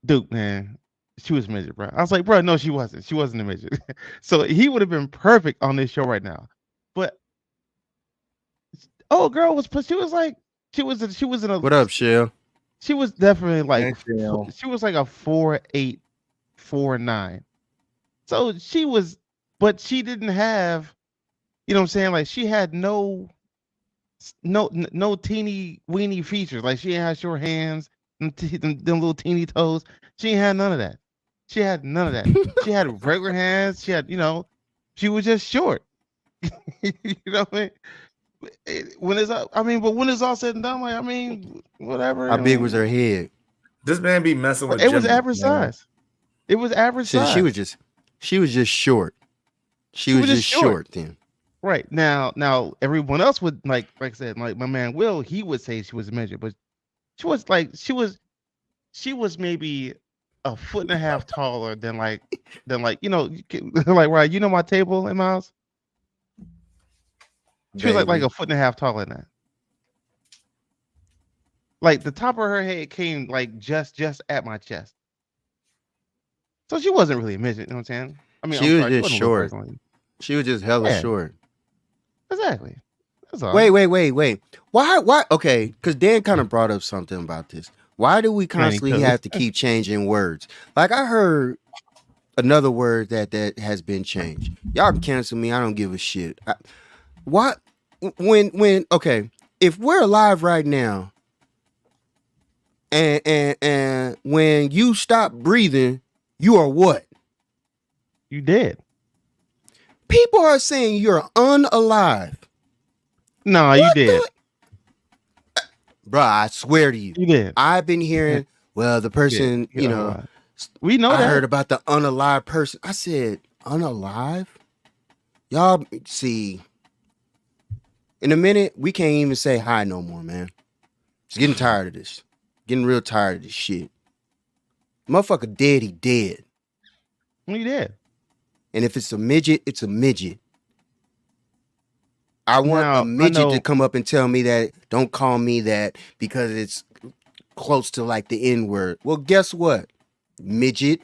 Duke, man, she was a midget, bro. I was like, bro, no, she wasn't. She wasn't a midget. So he would have been perfect on this show right now. But girl she was like, she was in a, What up, Shell? she was definitely like, Thank you. she was like a 4'8", 4'9". So she was, but she didn't have, you know what I'm saying? Like, she had no teeny weeny features. Like, she had short hands, them little teeny toes. She ain't had none of that. She had none of that. She had regular hands. She had, she was just short. You know what I mean? When it's all said and done, like, whatever. How big was her head? This man be messing with It was Jimmy, average man. size. It was average So size. she was just short. She was just short then. Right. Now everyone else would like I said, like my man Will, he would say she was a midget, but she was maybe a foot and a half taller than like like right, my table in my house? She was like Baby. a foot and a half taller than that. Like the top of her head came like just at my chest. So she wasn't really a midget, you know what I'm saying? She was just wasn't a little short. person. She was just hella Yeah. short. Exactly. That's all. Wait. Why? Okay, because Dan kind of brought up something about this. Why do we constantly toes. have to keep changing words? Like, I heard another word that has been changed. Y'all can cancel me. I don't give a shit. What? Okay, if we're alive right now, and when you stop breathing, you are what? You dead. People are saying you're unalive. No, you did. Bruh, I swear to you. You did. I've been hearing, well, the person, we know I that. heard about the unalive person. I said, unalive? Y'all, see, in a minute, we can't even say hi no more, man. Just getting tired of this. Getting real tired of this shit. Motherfucker dead, he dead. You did. And if it's a midget, it's a midget. I want Now, a midget I to know- come up and tell me that, don't call me that because it's close to like the N-word. Well, guess what? Midget.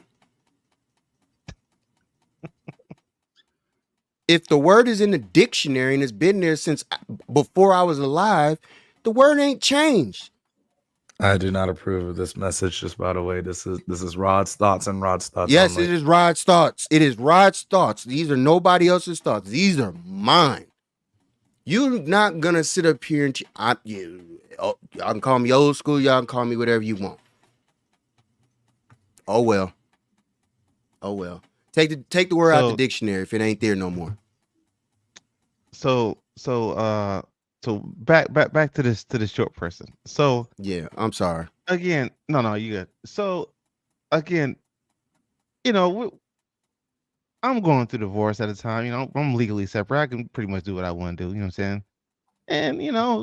If the word is in the dictionary and it's been there since before I was alive, the word ain't changed. I do not approve of this message. Just by the way, this is Rod's thoughts and Rod's thoughts. Yes, only. it is Rod's thoughts. It is Rod's thoughts. These are nobody else's thoughts. These are mine. You're not gonna sit up here and y'all can call me old school. Y'all can call me whatever you want. Oh well. Take the word out the dictionary if it ain't there no more. So back to this short person. So yeah, I'm sorry. Again, no, you good. So again, I'm going through divorce at a time. I'm legally separate. I can pretty much do what I want to do. You know what I'm saying? And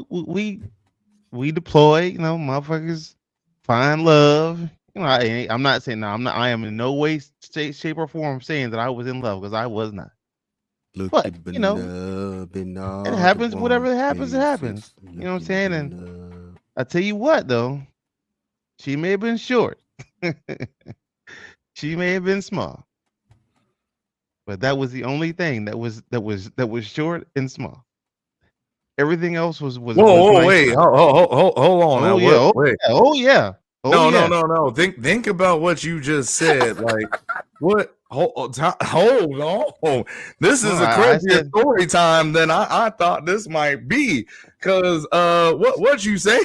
we deploy. Motherfuckers find love. I'm not saying no. I am in no way, shape, or form saying that I was in love, because I was not. But it happens. Whatever happens, it happens. You know what I'm saying? And I tell you what, though, she may have been short. She may have been small. But that was the only thing that was short and small. Everything else was whoa, nice. Wait, hold on. Oh, now. yeah. Wait. Oh yeah. Oh, No. Think about what you just said. Like, what? Hold on. This is a crazier story time than I thought this might be. Cause what you say?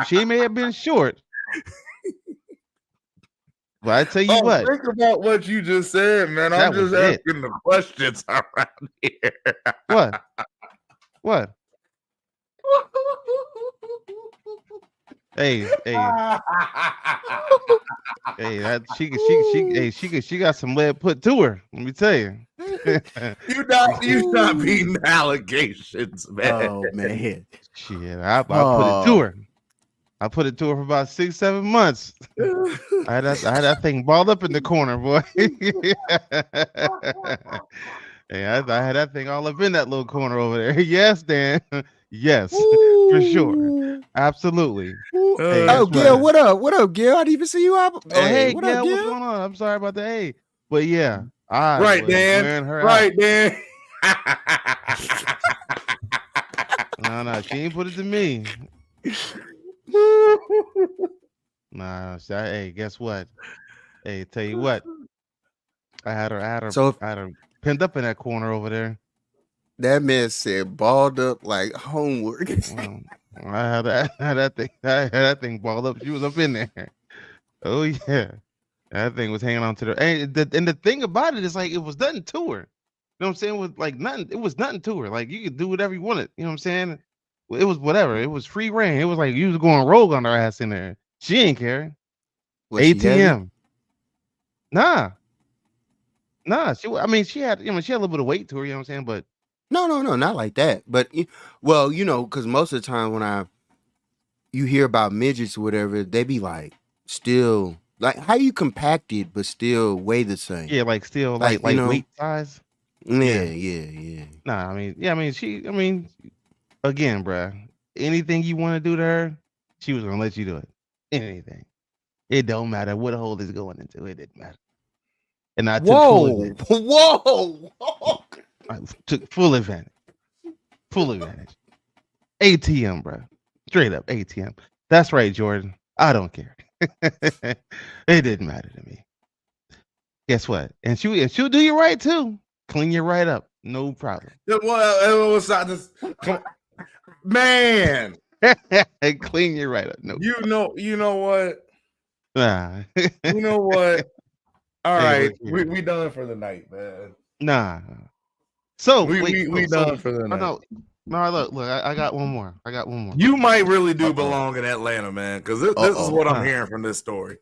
she may have been short. But I tell you what. Think about what you just said, man. I'm just asking the questions around here. What? Hey, that she got some lead put to her. Let me tell you. You not beating the allegations, man. Oh man. Shit, I put it to Oh. her. I put it to her for about 6-7 months. I had that thing balled up in the corner, boy. Yeah, I had that thing all up in that little corner over there. Yes, Dan. Yes, for sure. Ooh. Absolutely. Ooh. Hey, Oh, guess Gil, what? what up? What up, Gil? I didn't even see you out. Oh, hey, What up, Gail, what's Gil? going on? I'm sorry about the hey. But yeah, I Right, was Dan. wearing her out. Right, Dan. No, she ain't put it to me. Nah, hey, guess what? Hey, tell you what. I had her So pinned up in that corner over there. that man said balled up like homework. Well, I had that thing balled up. She was up in there. Oh yeah, that thing was hanging on to the. And the thing about it is like it was nothing to her. You know what I'm saying? It was like nothing. It was nothing to her. Like you could do whatever you wanted. You know what I'm saying? It was whatever. It was free reign. It was like you was going rogue on her ass in there. She ain't care. Was she heavy? ATM. Nah. I mean, she had she had a little bit of weight to her. You know what I'm saying? But No, not like that. But well, because most of the time when you hear about midgets or whatever, they be like still like how you compacted but still weigh the same. yeah, like still Like, like weight size. Yeah. Nah, I mean, again, bruh, anything you want to do to her, she was gonna let you do it. Anything. It don't matter what hole is going into. It didn't matter. And I took full advantage. Whoa. I took full advantage. Full advantage. ATM, bruh. Straight up ATM. That's right, Jordan. I don't care. It didn't matter to me. Guess what? And she'll do you right too. Clean you right up. No problem. What's not this? Man, Clean you right up. No. you know what? Nah. You know what? All Hey, right, look here. we done for the night, man. Nah. So We done for the night. No, look, I got one more. You might really do belong in Atlanta, man, because this is what I'm Huh. hearing from this story.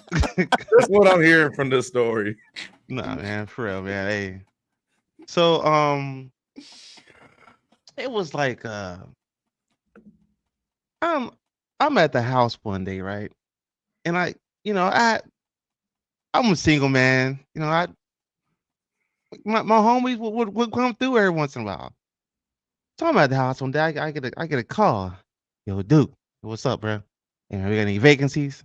That's what I'm hearing from this story. Nah, man, for real, man. Hey. So it was like I'm at the house one day, right? And I'm a single man. My homies would come through every once in a while. So I'm at the house one day. I get a call. Yo, Duke, what's up, bro? We got any vacancies?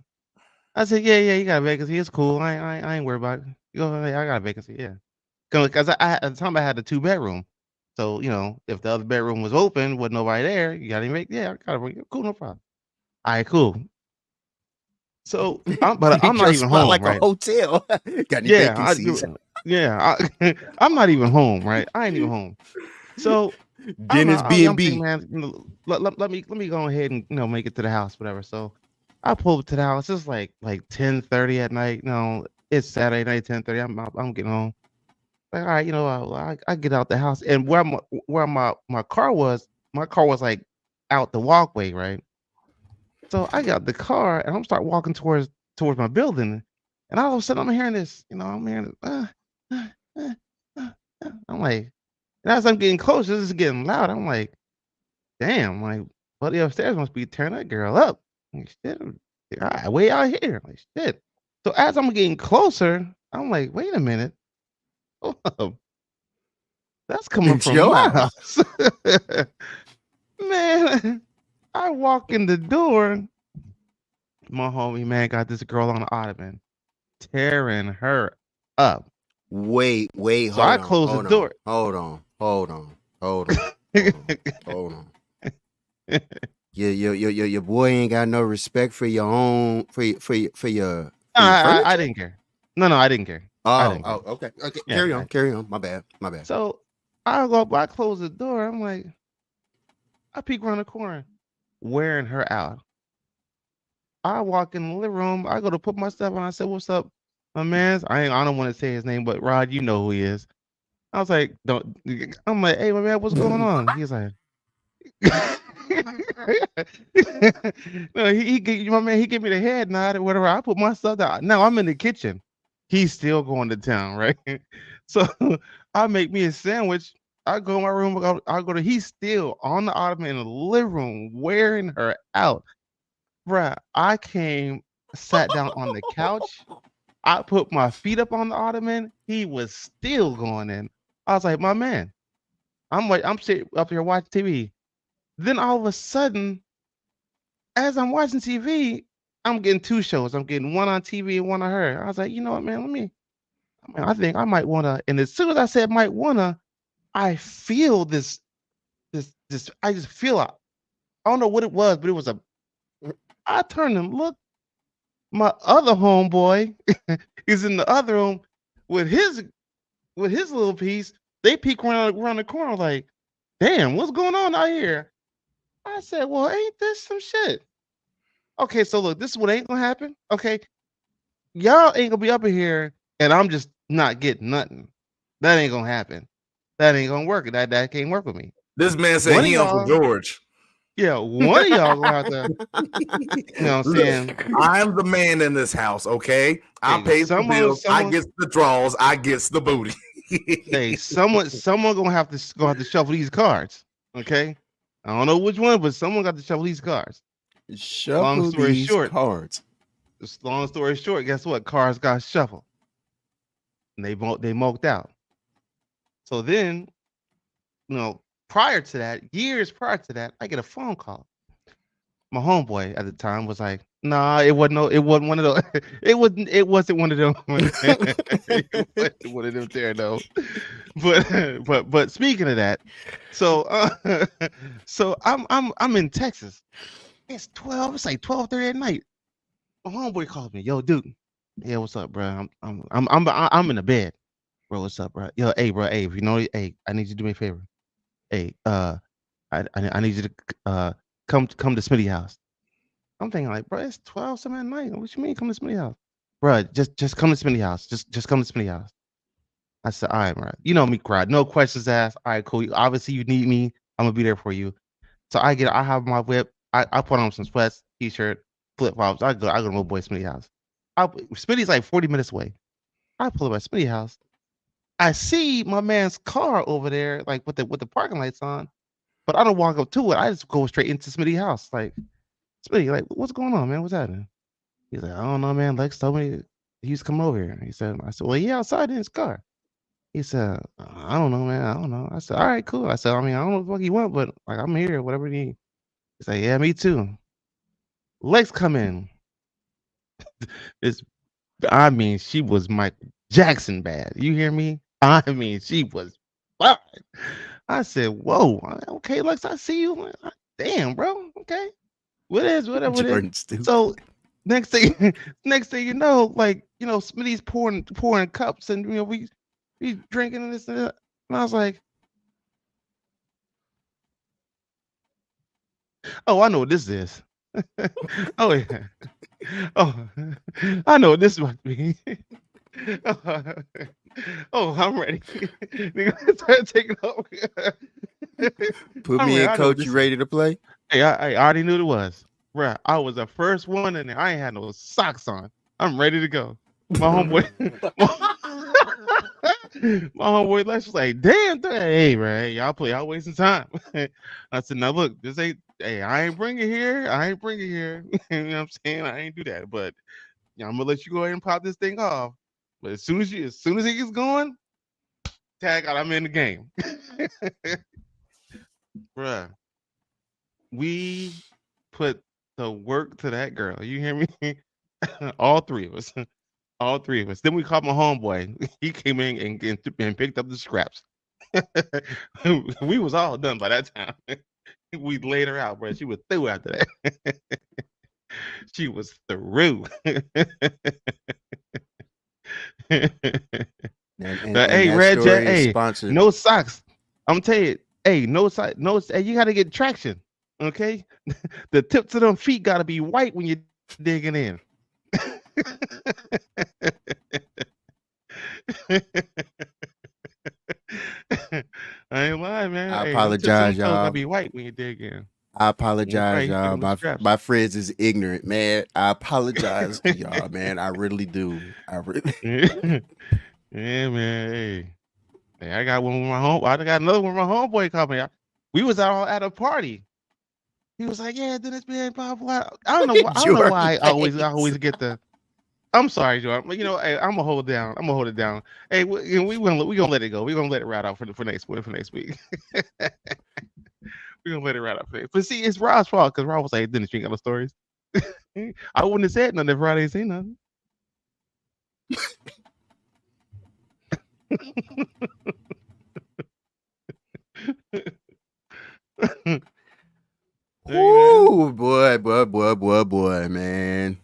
I said, yeah, you got a vacancy. It's cool. I ain't worried about it. You go, hey, I got a vacancy. Yeah, because at the time I had a 2-bedroom. So if the other bedroom was open with nobody there, you got any vacancy? Yeah, I got a vacancy. Cool, no problem. All right, cool. So, I'm not Your even spot home, like right? a hotel. Got any Yeah, vacancies? I'm not even home, right? I ain't even home. So Dennis I'm B&B. thinking, man, let me go ahead and make it to the house, whatever. So I pull up to the house. It's like 10:30 at night. It's Saturday night, 10:30. I'm getting home. Like, all right, I get out the house, and where my car was like out the walkway, right? So I got the car and I'm start walking towards my building, and all of a sudden I'm hearing this. I'm hearing I'm like, and as I'm getting closer, this is getting loud. I'm like, damn, like, buddy upstairs must be turning that girl up. Like, shit, way out here. Like, shit. So as I'm getting closer, I'm like, wait a minute. Hold up. That's coming It's from your my house. house. Man, I walk in the door. My homie, man, got this girl on the ottoman, tearing her up. Wait, So I closed the door. Hold on. Your boy ain't got no respect for your own for your furniture? I didn't care. No, I didn't care. Okay. Yeah, Carry on. My bad. So I close the door. I'm like, I peek around the corner, wearing her out. I walk in the living room. I go to put my stuff on. I said, "What's up, my man?" I don't want to say his name, but Rod, you know who he is. I was like, "Don't." I'm like, "Hey, my man, what's going on?" He's like, "No, my man, he gave me the head nod or whatever." I put my stuff down. Now I'm in the kitchen. He's still going to town, right? So I make me a sandwich. I go in my room. I go to. He's still on the ottoman in the living room, wearing her out, bruh. I came, sat down on the couch. I put my feet up on the ottoman. He was still going in. I was like, my man, I'm sitting up here watching TV. Then all of a sudden, as I'm watching TV, I'm getting two shows. I'm getting one on TV and one on her. I was like, you know what, man? I think I might wanna. And as soon as I said might wanna, I feel this. I just feel it. I don't know what it was, but it was a. I turned and looked. My other homeboy is in the other room with his little piece. They peek around the corner like, damn, what's going on out here? I said, well, ain't this some shit? Okay, so look, this is what ain't gonna happen. Okay, y'all ain't gonna be up in here, and I'm just not getting nothing. That ain't gonna happen. That ain't gonna work. That can't work with me. This man said One of he Uncle y'all, George. yeah, one of y'all gonna have to. You know what I'm saying? Look, I'm the man in this house, okay? I Hey, pay the someone, bills. I someone, gets the draws. I gets the booty. hey, someone gonna have to shuffle these cards. Okay, I don't know which one, but someone got to shuffle these cards. Long Shuffle story these short, cards. long story short, guess what? Cards got shuffled, and they moked out. So then, you know, prior to that, years prior to that, I get a phone call. My homeboy at the time was like, "Nah, it wasn't one of those. it wasn't one of them. It wasn't one of them there though." But speaking of that, so so I'm in Texas. It's 12. It's like 12:30 at night. My homeboy calls me, "Yo, dude, yeah, what's up, bro? I'm in the bed, bro. What's up, bro? Yo, hey, bro, hey, if you know, hey, I need you to do me a favor. Hey, I need you to come to Smitty house." I'm thinking like, bro, it's 12 something at night. What you mean come to Smitty house? Bro, just come to Smitty house. Just come to Smitty house. I said, all right, bro. You know me, crowd. No questions asked. All right, cool. Obviously, you need me. I'm gonna be there for you. So I have my whip. I put on some sweats, t-shirt, flip flops. I go to my boy Smitty house. Smitty's like 40 minutes away. I pull up at Smitty house. I see my man's car over there, like with the parking lights on, but I don't walk up to it. I just go straight into Smitty house. Like, Smitty, like, what's going on, man? What's happening? He's like, I don't know, man. Lex told me he's come over here. I said, well, he outside in his car. He said, I don't know, man. I don't know. I said, all right, cool. I said, I mean, I don't know what the fuck you want, but like, I'm here, whatever you need. He's like, yeah, me too. Lex come in. I mean, she was Michael Jackson bad. You hear me? I mean, she was fine. I said, whoa, okay, Lex, I see you. Damn, bro. Okay. Whatever it is. Jordan stupid. So next thing you know, like, you know, Smitty's pouring cups, and you know, we drinking and this and that. And I was like, oh, I know what this is. Oh yeah. Oh, I know what this might be. Oh, I'm ready. Nigga, start taking over. Put I'm me ready. in, I know coach. this You is. ready to play? Hey, I already knew what it was. Bruh, I was the first one in there. I ain't had no socks on. I'm ready to go. My homeboy, my homeboy Lex was like, damn, hey, right, y'all wasting time. I said, now look, this ain't, hey, I ain't bring it here. You know what I'm saying? I ain't do that, but yeah, I'm gonna let you go ahead and pop this thing off. But as soon as it gets going, tag out, I'm in the game. Bruh, we put the work to that girl. You hear me? All three of us. All three of us. Then we called my homeboy. He came in and picked up the scraps. We was all done by that time. We laid her out, bro. She was through after that. She was through. Hey, Red Jet, hey, sponsored. no socks. I'm telling you, hey, no socks, hey, you gotta get traction. Okay? The tips of them feet gotta be white when you're digging in. I ain't lying, man. I Hey, apologize, y'all. Gotta y'all. be white when you dig in. I apologize, Right, y'all. My friends is ignorant, man. I apologize to y'all, man. I really do. Yeah, man. Hey, Hey, I got one with my home. I got another one with my homeboy called me. We was out at a party. He was like, "Yeah, Dennis being blah blah." I don't know. Look at I don't know Jordan why I always face. get the. I'm sorry, Jordan. But hey, I'm gonna hold it down. I'm gonna hold it down. Hey, we gonna let it go. We gonna let it ride out for next week. We gonna let it ride out for next. But see, it's Rod's fault because Rod was like, "Dennis, you ain't got no stories." I wouldn't have said nothing if Rod ain't seen nothing. Ooh, boy, man.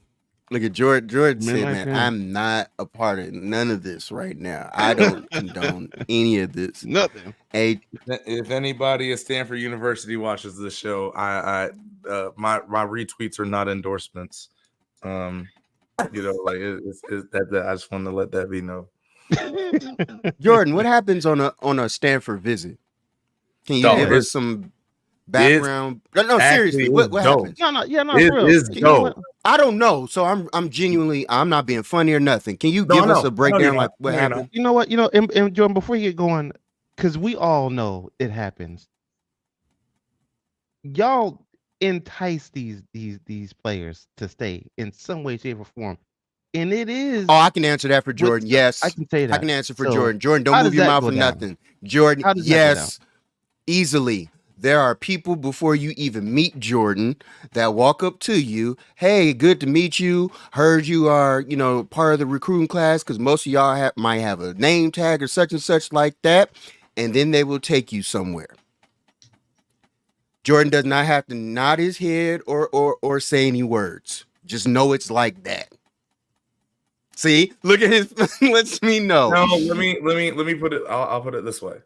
Look at Jordan. Jordan said, Midnight man, Fan. I'm not a part of none of this right now. I don't condone any of this. Nothing. Hey, If anybody at Stanford University watches this show, my retweets are not endorsements. Like that. I just want to let that be known. Jordan, what happens on a Stanford visit? Can you Dog, give us some background? No, seriously, actually, what it's dope. happens? No, yeah, no, It for real. is You know dope. what? I don't know. So I'm genuinely, I'm not being funny or nothing. Can you No, give I us know. a breakdown you're not. like what No, you're not. happened? You know what? And Jordan, before you get going, because we all know it happens. Y'all entice these players to stay in some way, shape, or form, and it is. Oh, I can answer that for with- Jordan. Yes, I can say that. I can answer for So, Jordan. Jordan, don't how move does your that mouth go for down? nothing. Jordan, How does that go down? yes, easily. There are people before you even meet Jordan that walk up to you. Hey, good to meet you. Heard you are, part of the recruiting class because most of y'all might have a name tag or such and such like that. And then they will take you somewhere. Jordan does not have to nod his head or say any words. Just know it's like that. See, look at his. Lets me know. No, let me put it. I'll put it this way.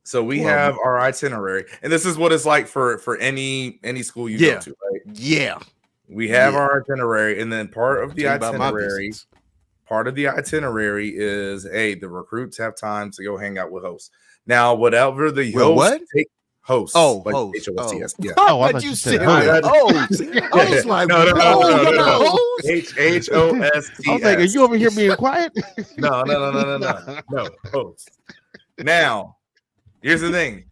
So we Well, have our itinerary, and this is what it's like for any school you go to, right? Yeah. We have Yeah. our itinerary, and then part of the Tell you about my itinerary visits. is, hey, the recruits have time to go hang out with hosts. Now, whatever the Well, hosts what? take, hosts, Oh, like host. Oh, HOSTS, yeah. I Oh, I thought thought you you said said host. host. I was like, no, whoa, y'all got no. host? HOSTS. I was like, "Are you over here being quiet?" No, host. Now, here's the thing.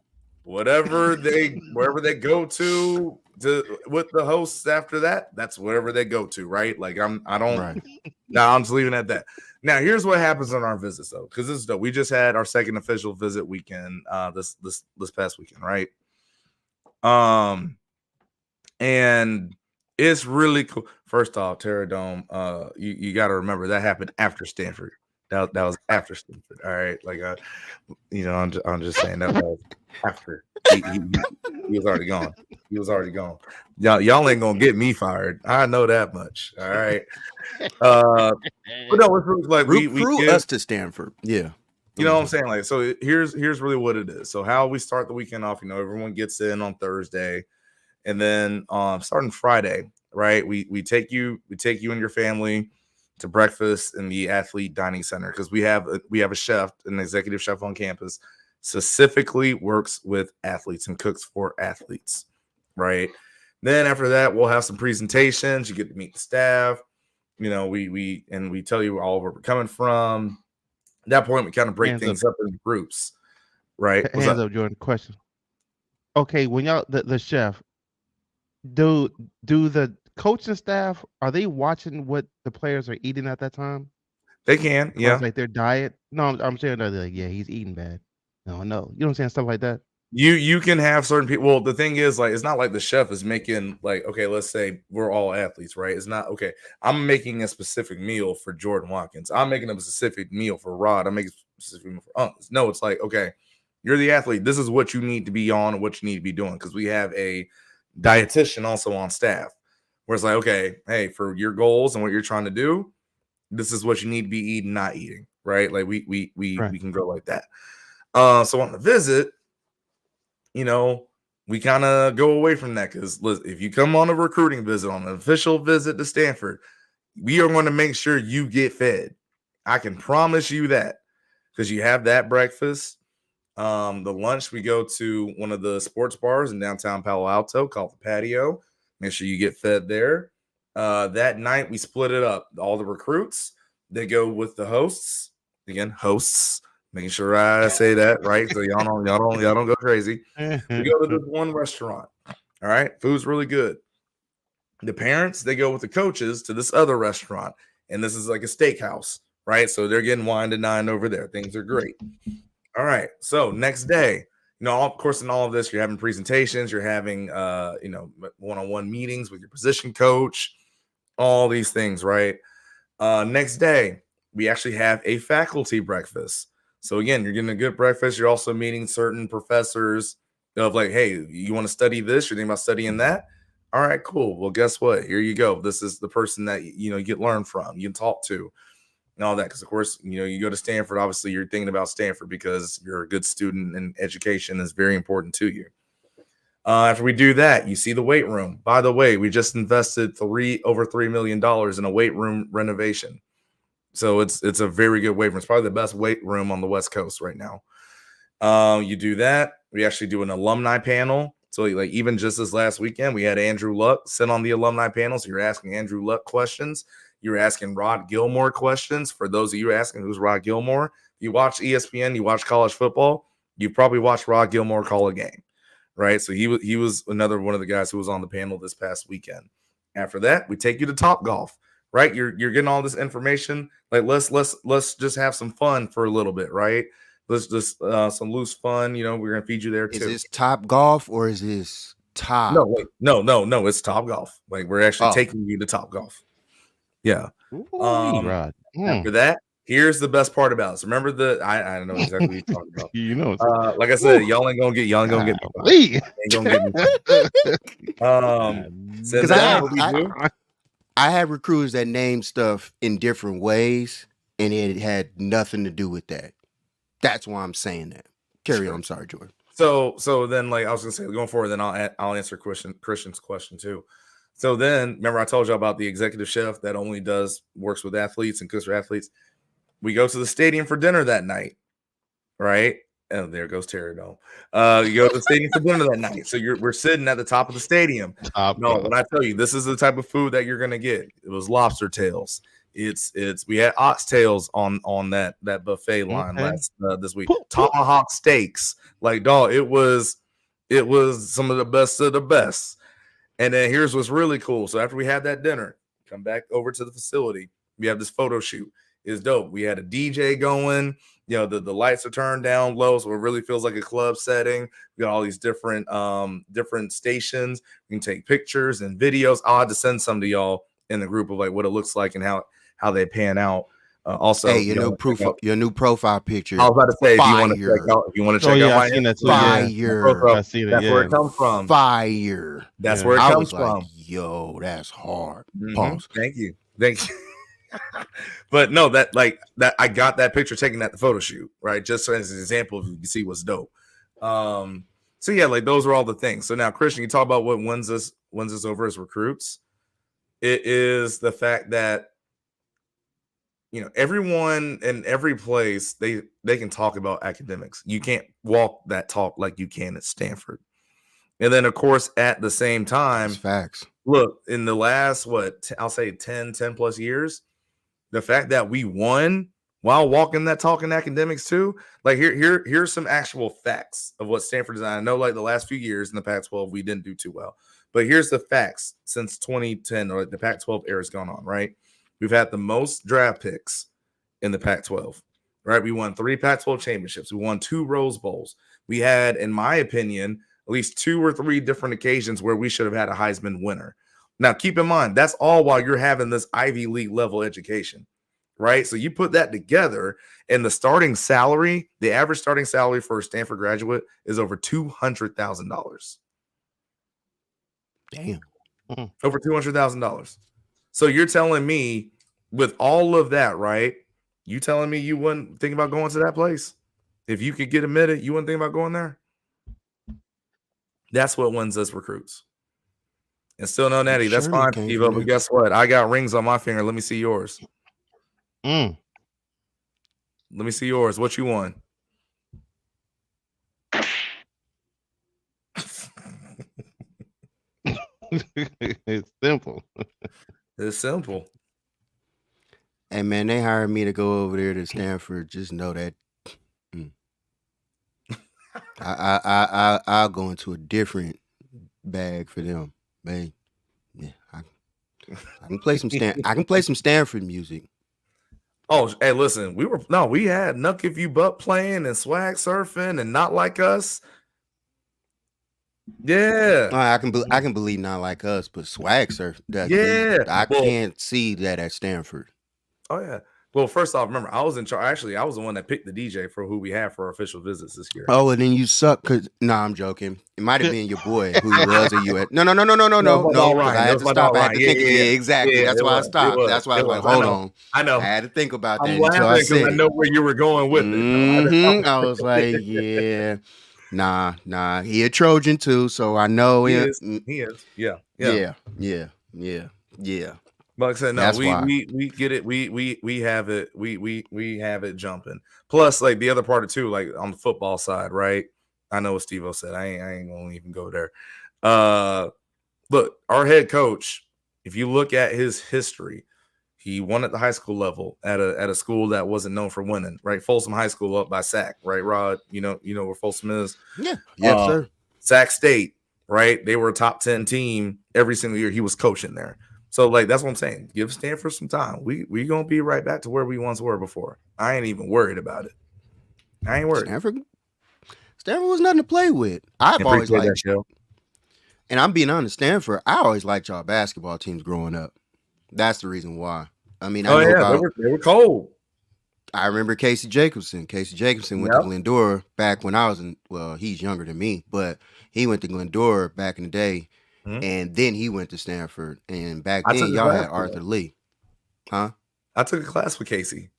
Wherever they go to with the hosts after that, that's wherever they go to, right? Like I'm just leaving it at that. Now, here's what happens on our visits though, because this is dope. We just had our second official visit weekend this past weekend, right? And it's really cool. First off, Terra Dome, you got to remember that happened after Stanford. That was after Stanford. All right, like I'm just saying that was after he was already gone. He was already gone. Y'all ain't gonna get me fired. I know that much. All right. But no, it's really like we recruit give, us to Stanford. Yeah. you know what I'm saying? Like, so here's really what it is. So how we start the weekend off, everyone gets in on Thursday, and then starting Friday, right? We take you and your family to breakfast in the athlete dining center because we have a chef, an executive chef on campus, specifically works with athletes and cooks for athletes, right? Then after that, we'll have some presentations. You get to meet the staff. We tell you all where we're coming from. At that point, we kind of break things up into groups, right? Hands up, Jordan. Question. Okay, when y'all the chef, do the coaching staff, are they watching what the players are eating at that time? They can, yeah. Like their diet. No, I'm saying they're like, yeah, he's eating bad. No, you know what I'm saying, stuff like that. You can have certain people. Well, the thing is, like, it's not like the chef is making, like, okay, let's say we're all athletes, right? It's not okay. I'm making a specific meal for Jordan Watkins. I'm making a specific meal for Rod. I'm making a specific meal for Unks. No, it's like, okay, you're the athlete. This is what you need to be on and what you need to be doing because we have a dietitian also on staff. Where it's like, okay, hey, for your goals and what you're trying to do, this is what you need to be eating, not eating, right? Like we can go like that. So on the visit, we kind of go away from that because if you come on a recruiting visit, on an official visit to Stanford, we are going to make sure you get fed. I can promise you that because you have that breakfast. The lunch, we go to one of the sports bars in downtown Palo Alto called the Patio. Make sure you get fed there. That night, we split it up. All the recruits, they go with the hosts. Again, hosts. Making sure I say that right, so y'all don't go crazy. We go to this one restaurant. All right, food's really good. The parents, they go with the coaches to this other restaurant, and this is like a steakhouse, right? So they're getting wine to nine over there. Things are great. All right. So next day, of course, in all of this, you're having presentations, you're having one-on-one meetings with your position coach, all these things, right? Next day, we actually have a faculty breakfast. So again, you're getting a good breakfast. You're also meeting certain professors of like, hey, you want to study this? You're thinking about studying that? All right, cool. Well, guess what? Here you go. This is the person that you get learn from, you can talk to, and all that. Because of course, you go to Stanford. Obviously, you're thinking about Stanford because you're a good student, and education is very important to you. After we do that, you see the weight room. By the way, we just invested over $3 million in a weight room renovation. So it's a very good weight room. It's probably the best weight room on the West Coast right now. You do that. We actually do an alumni panel. So like even just this last weekend, we had Andrew Luck sit on the alumni panel. So you're asking Andrew Luck questions. You're asking Rod Gilmore questions. For those of you asking who's Rod Gilmore, you watch ESPN, you watch college football, you probably watched Rod Gilmore call a game, right? So he was another one of the guys who was on the panel this past weekend. After that, we take you to Topgolf, right? You're getting all this information. Like let's just have some fun for a little bit, right? Let's just some loose fun. We're gonna feed you there too. Is this Top Golf or is this Top? No, wait, no. It's Topgolf. Like we're actually taking you to Topgolf. Yeah. Ooh, Rod. After that, here's the best part about this. Remember I don't know exactly what you're talking about. It's Like I said, y'all ain't gonna get me. Lee. Ain't gonna get me. So Because what we do? I had recruiters that named stuff in different ways, and it had nothing to do with that. That's why I'm saying that. Carry on. I'm sorry, Jordan. So then, like I was gonna say, going forward, then I'll answer Christian's question too. So then, remember I told you about the executive chef that only works with athletes and cooks for athletes. We go to the stadium for dinner that night, right? Oh, there goes Terry Dome. You go to the stadium for dinner that night. So we're sitting at the top of the stadium. When I tell you this is the type of food that you're gonna get, it was lobster tails. We had oxtails on that buffet line this week. Tomahawk steaks, like dog. It was some of the best. And then here's what's really cool. So after we had that dinner, come back over to the facility. We have this photo shoot. It's dope. We had a DJ going. The lights are turned down low, so it really feels like a club setting. We got all these different stations. We can take pictures and videos. I'll have to send some to y'all in the group of like what it looks like and how they pan out. Also, hey, your new profile picture. I was about to say, fire. if you want to check out my fire. I see that. That's where it comes from. Fire. That's where it comes from. Like, yo, that's hard. Pause. Thank you. But no, that I got that picture taken at the photo shoot, right? Just as an example, you can see what's dope. So yeah, like those are all the things. So now, Christian, you talk about what wins us over as recruits. It is the fact that everyone in every place they can talk about academics. You can't walk that talk like you can at Stanford. And then of course at the same time, that's facts. Look, in the last I'll say 10 plus years, the fact that we won while walking that talk in academics too, like here's some actual facts of what Stanford is. I know like the last few years in the Pac-12 we didn't do too well, but here's the facts since 2010 or the Pac-12 era has gone on, right? We've had the most draft picks in the Pac-12, right? We won 3 Pac-12 championships. We won 2 Rose Bowls. We had, in my opinion, at least 2 or 3 different occasions where we should have had a Heisman winner. Now, keep in mind, that's all while you're having this Ivy League level education, right? So you put that together, and the average starting salary for a Stanford graduate is over $200,000. Damn. Over $200,000. So you're telling me with all of that, right? You telling me you wouldn't think about going to that place? If you could get admitted, you wouldn't think about going there? That's what wins us recruits. And still no natty. That's fine, Steve. But guess what? I got rings on my finger. Let me see yours. Let me see yours. What you won? It's simple. It's simple. Hey man, they hired me to go over there to Stanford. Just know that I'll go into a different bag for them, man. Yeah, I can play some I can play some Stanford music. Oh, hey, listen, we had Nuck If You Butt playing and Swag Surfing and Not Like Us. Yeah. I can believe Not Like Us, but Swag Surf. Yeah. I can't see that at Stanford. Oh yeah. Well, first off, remember I was in charge. Actually, I was the one that picked the DJ for who we have for our official visits this year. Oh, and then you suck because I'm joking. It might have been your boy who was a U.S. No. I had to stop. I had to think. Yeah, exactly. Yeah, That's why I stopped. That's why I was like, hold on. I know. I had to think about that I'm until I laughing said because I know where you were going with it. I was like, yeah, nah. He a Trojan too, so I know He him. is. He is. Yeah. But like I said, no, That's we get it. We have it. We have it jumping. Plus, like the other part of too, like on the football side, right? I know what Steve-O said. I ain't gonna even go there. Look, our head coach, if you look at his history, he won at the high school level at a school that wasn't known for winning, right? Folsom High School up by Sac, right, Rod? You know where Folsom is? Yeah. Yes, sir. Sac State, right? They were a top 10 team every single year he was coaching there. So, like, that's what I'm saying. Give Stanford some time. We gonna be right back to where we once were before. I ain't even worried about it. I ain't worried. Stanford was nothing to play with. I've always liked that show. And I'm being honest, Stanford, I always liked y'all basketball teams growing up. That's the reason why. I mean, they were cold. I remember Casey Jacobson. Casey Jacobson went to Glendora back when I was he's younger than me, but he went to Glendora back in the day. And then he went to Stanford. And back then, y'all had Arthur Lee. Huh? I took a class with Casey.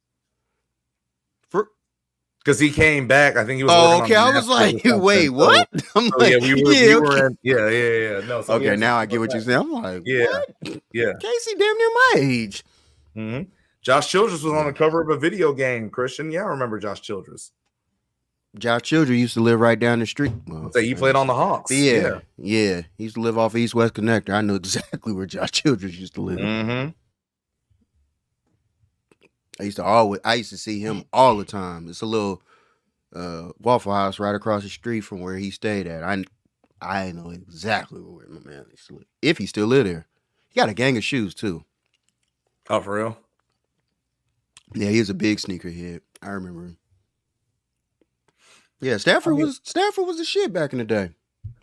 Because he came back. I think he was. Oh, okay. I was like, wait, what? I'm like, yeah, we were in. Yeah. No. So okay, now I get what you're saying. I'm like, what? Yeah. Casey damn near my age. Mm-hmm. Josh Childress was on the cover of a video game, Christian. Yeah, I remember Josh Childress. Josh Childress used to live right down the street. Well, he played on the Hawks. Yeah. He used to live off East-West Connector. I know exactly where Josh Childress used to live. Mm-hmm. I used to see him all the time. It's a little Waffle House right across the street from where he stayed at. I know exactly where my man used to live. If he still live there. He got a gang of shoes too. Oh, for real? Yeah, he was a big sneakerhead. I remember him. Yeah, Stanford was the shit back in the day.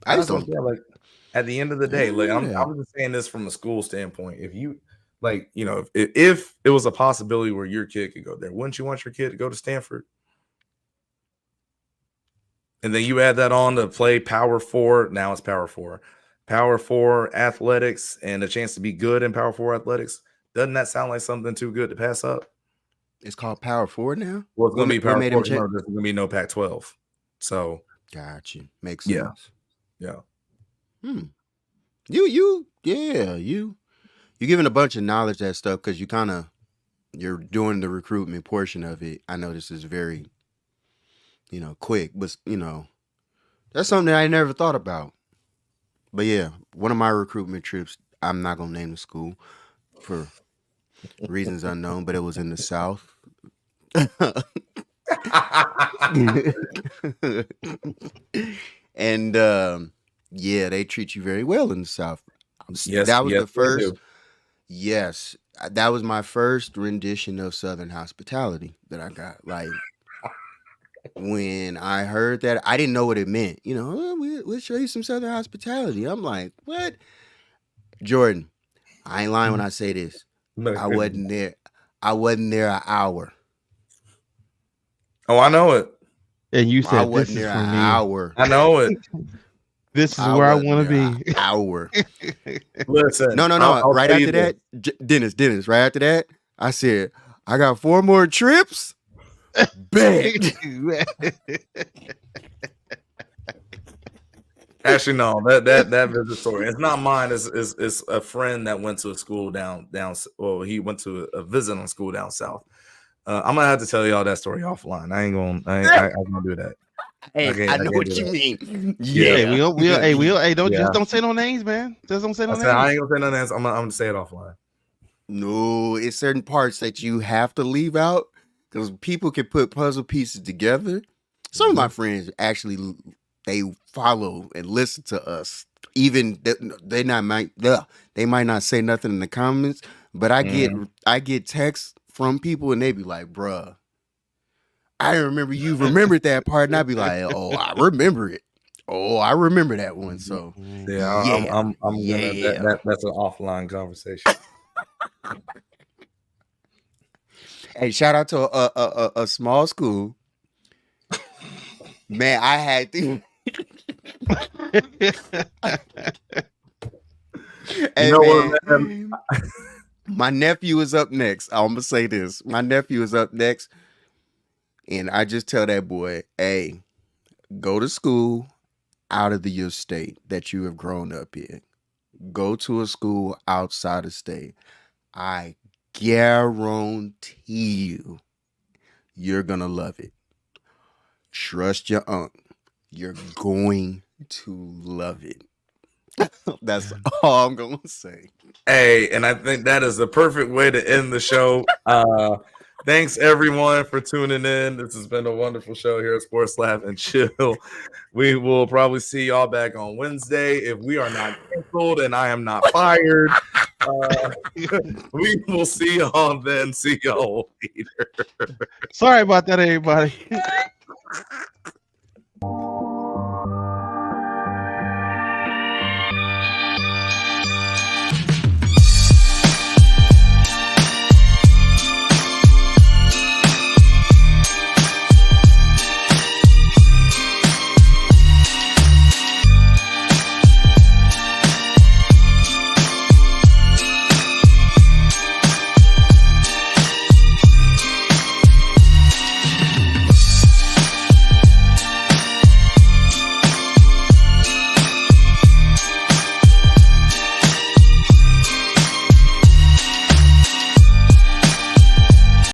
I used to like at the end of the day, like I'm just saying this from a school standpoint. If you like, if it was a possibility where your kid could go there, wouldn't you want your kid to go to Stanford? And then you add that on to play Power 4. Now it's Power 4. Power 4 athletics and a chance to be good in Power 4 athletics. Doesn't that sound like something too good to pass up? It's called Power 4 now? Well, it's going to be Power 4. There's going to be no Pac-12. So. Got you. Makes sense. Yeah. You're giving a bunch of knowledge that stuff because you're doing the recruitment portion of it. I know this is very, quick, but that's something that I never thought about. But yeah, one of my recruitment trips, I'm not gonna name the school for reasons unknown, but it was in the South. And they treat you very well in the South. That was the first. Yes, that was my first rendition of Southern hospitality that I got. Like when I heard that, I didn't know what it meant. We'll show you some Southern hospitality. I'm like, what? Jordan, I ain't lying when I say this. I wasn't there. I wasn't there an hour. Oh, I know it. And you said I wasn't there an hour. I know it. This is where I want to be. Hour. Listen. No. Right after that, Dennis. Right after that, I said, I got 4 more trips. Bet. Actually, no. That visit story. It's not mine. It's a friend that went to a school down. Well, he went to a visit on school down south. I'm gonna have to tell y'all that story offline. I ain't gonna do that. Hey, I know what you mean. Yeah, don't say no names, man. Just don't say no names. I ain't gonna say no names. I'm gonna say it offline. No, it's certain parts that you have to leave out because people can put puzzle pieces together. Some of my friends actually they follow and listen to us. Even they might not say nothing in the comments, but I get texts from people and they be like, bruh, I remember you remembered that part, and I'd be like, oh, I remember it. Oh, I remember that one. So Yeah, I'm gonna that's an offline conversation. hey, shout out to a small school. Man, I had to. Hey, You know what, man, my nephew is up next. I'm gonna say this. My nephew is up next, and I just tell that boy, hey, go to school out of your state that you have grown up in. Go to a school outside of state. I guarantee you're gonna love it. Trust your aunt. You're going to love it. That's all I'm gonna say. Hey, and I think that is the perfect way to end the show. Thanks everyone for tuning in. This has been a wonderful show here at Sports Laugh and Chill. We will probably see y'all back on Wednesday if we are not canceled and I am not fired. We will see y'all then. See y'all later. Sorry about that, everybody.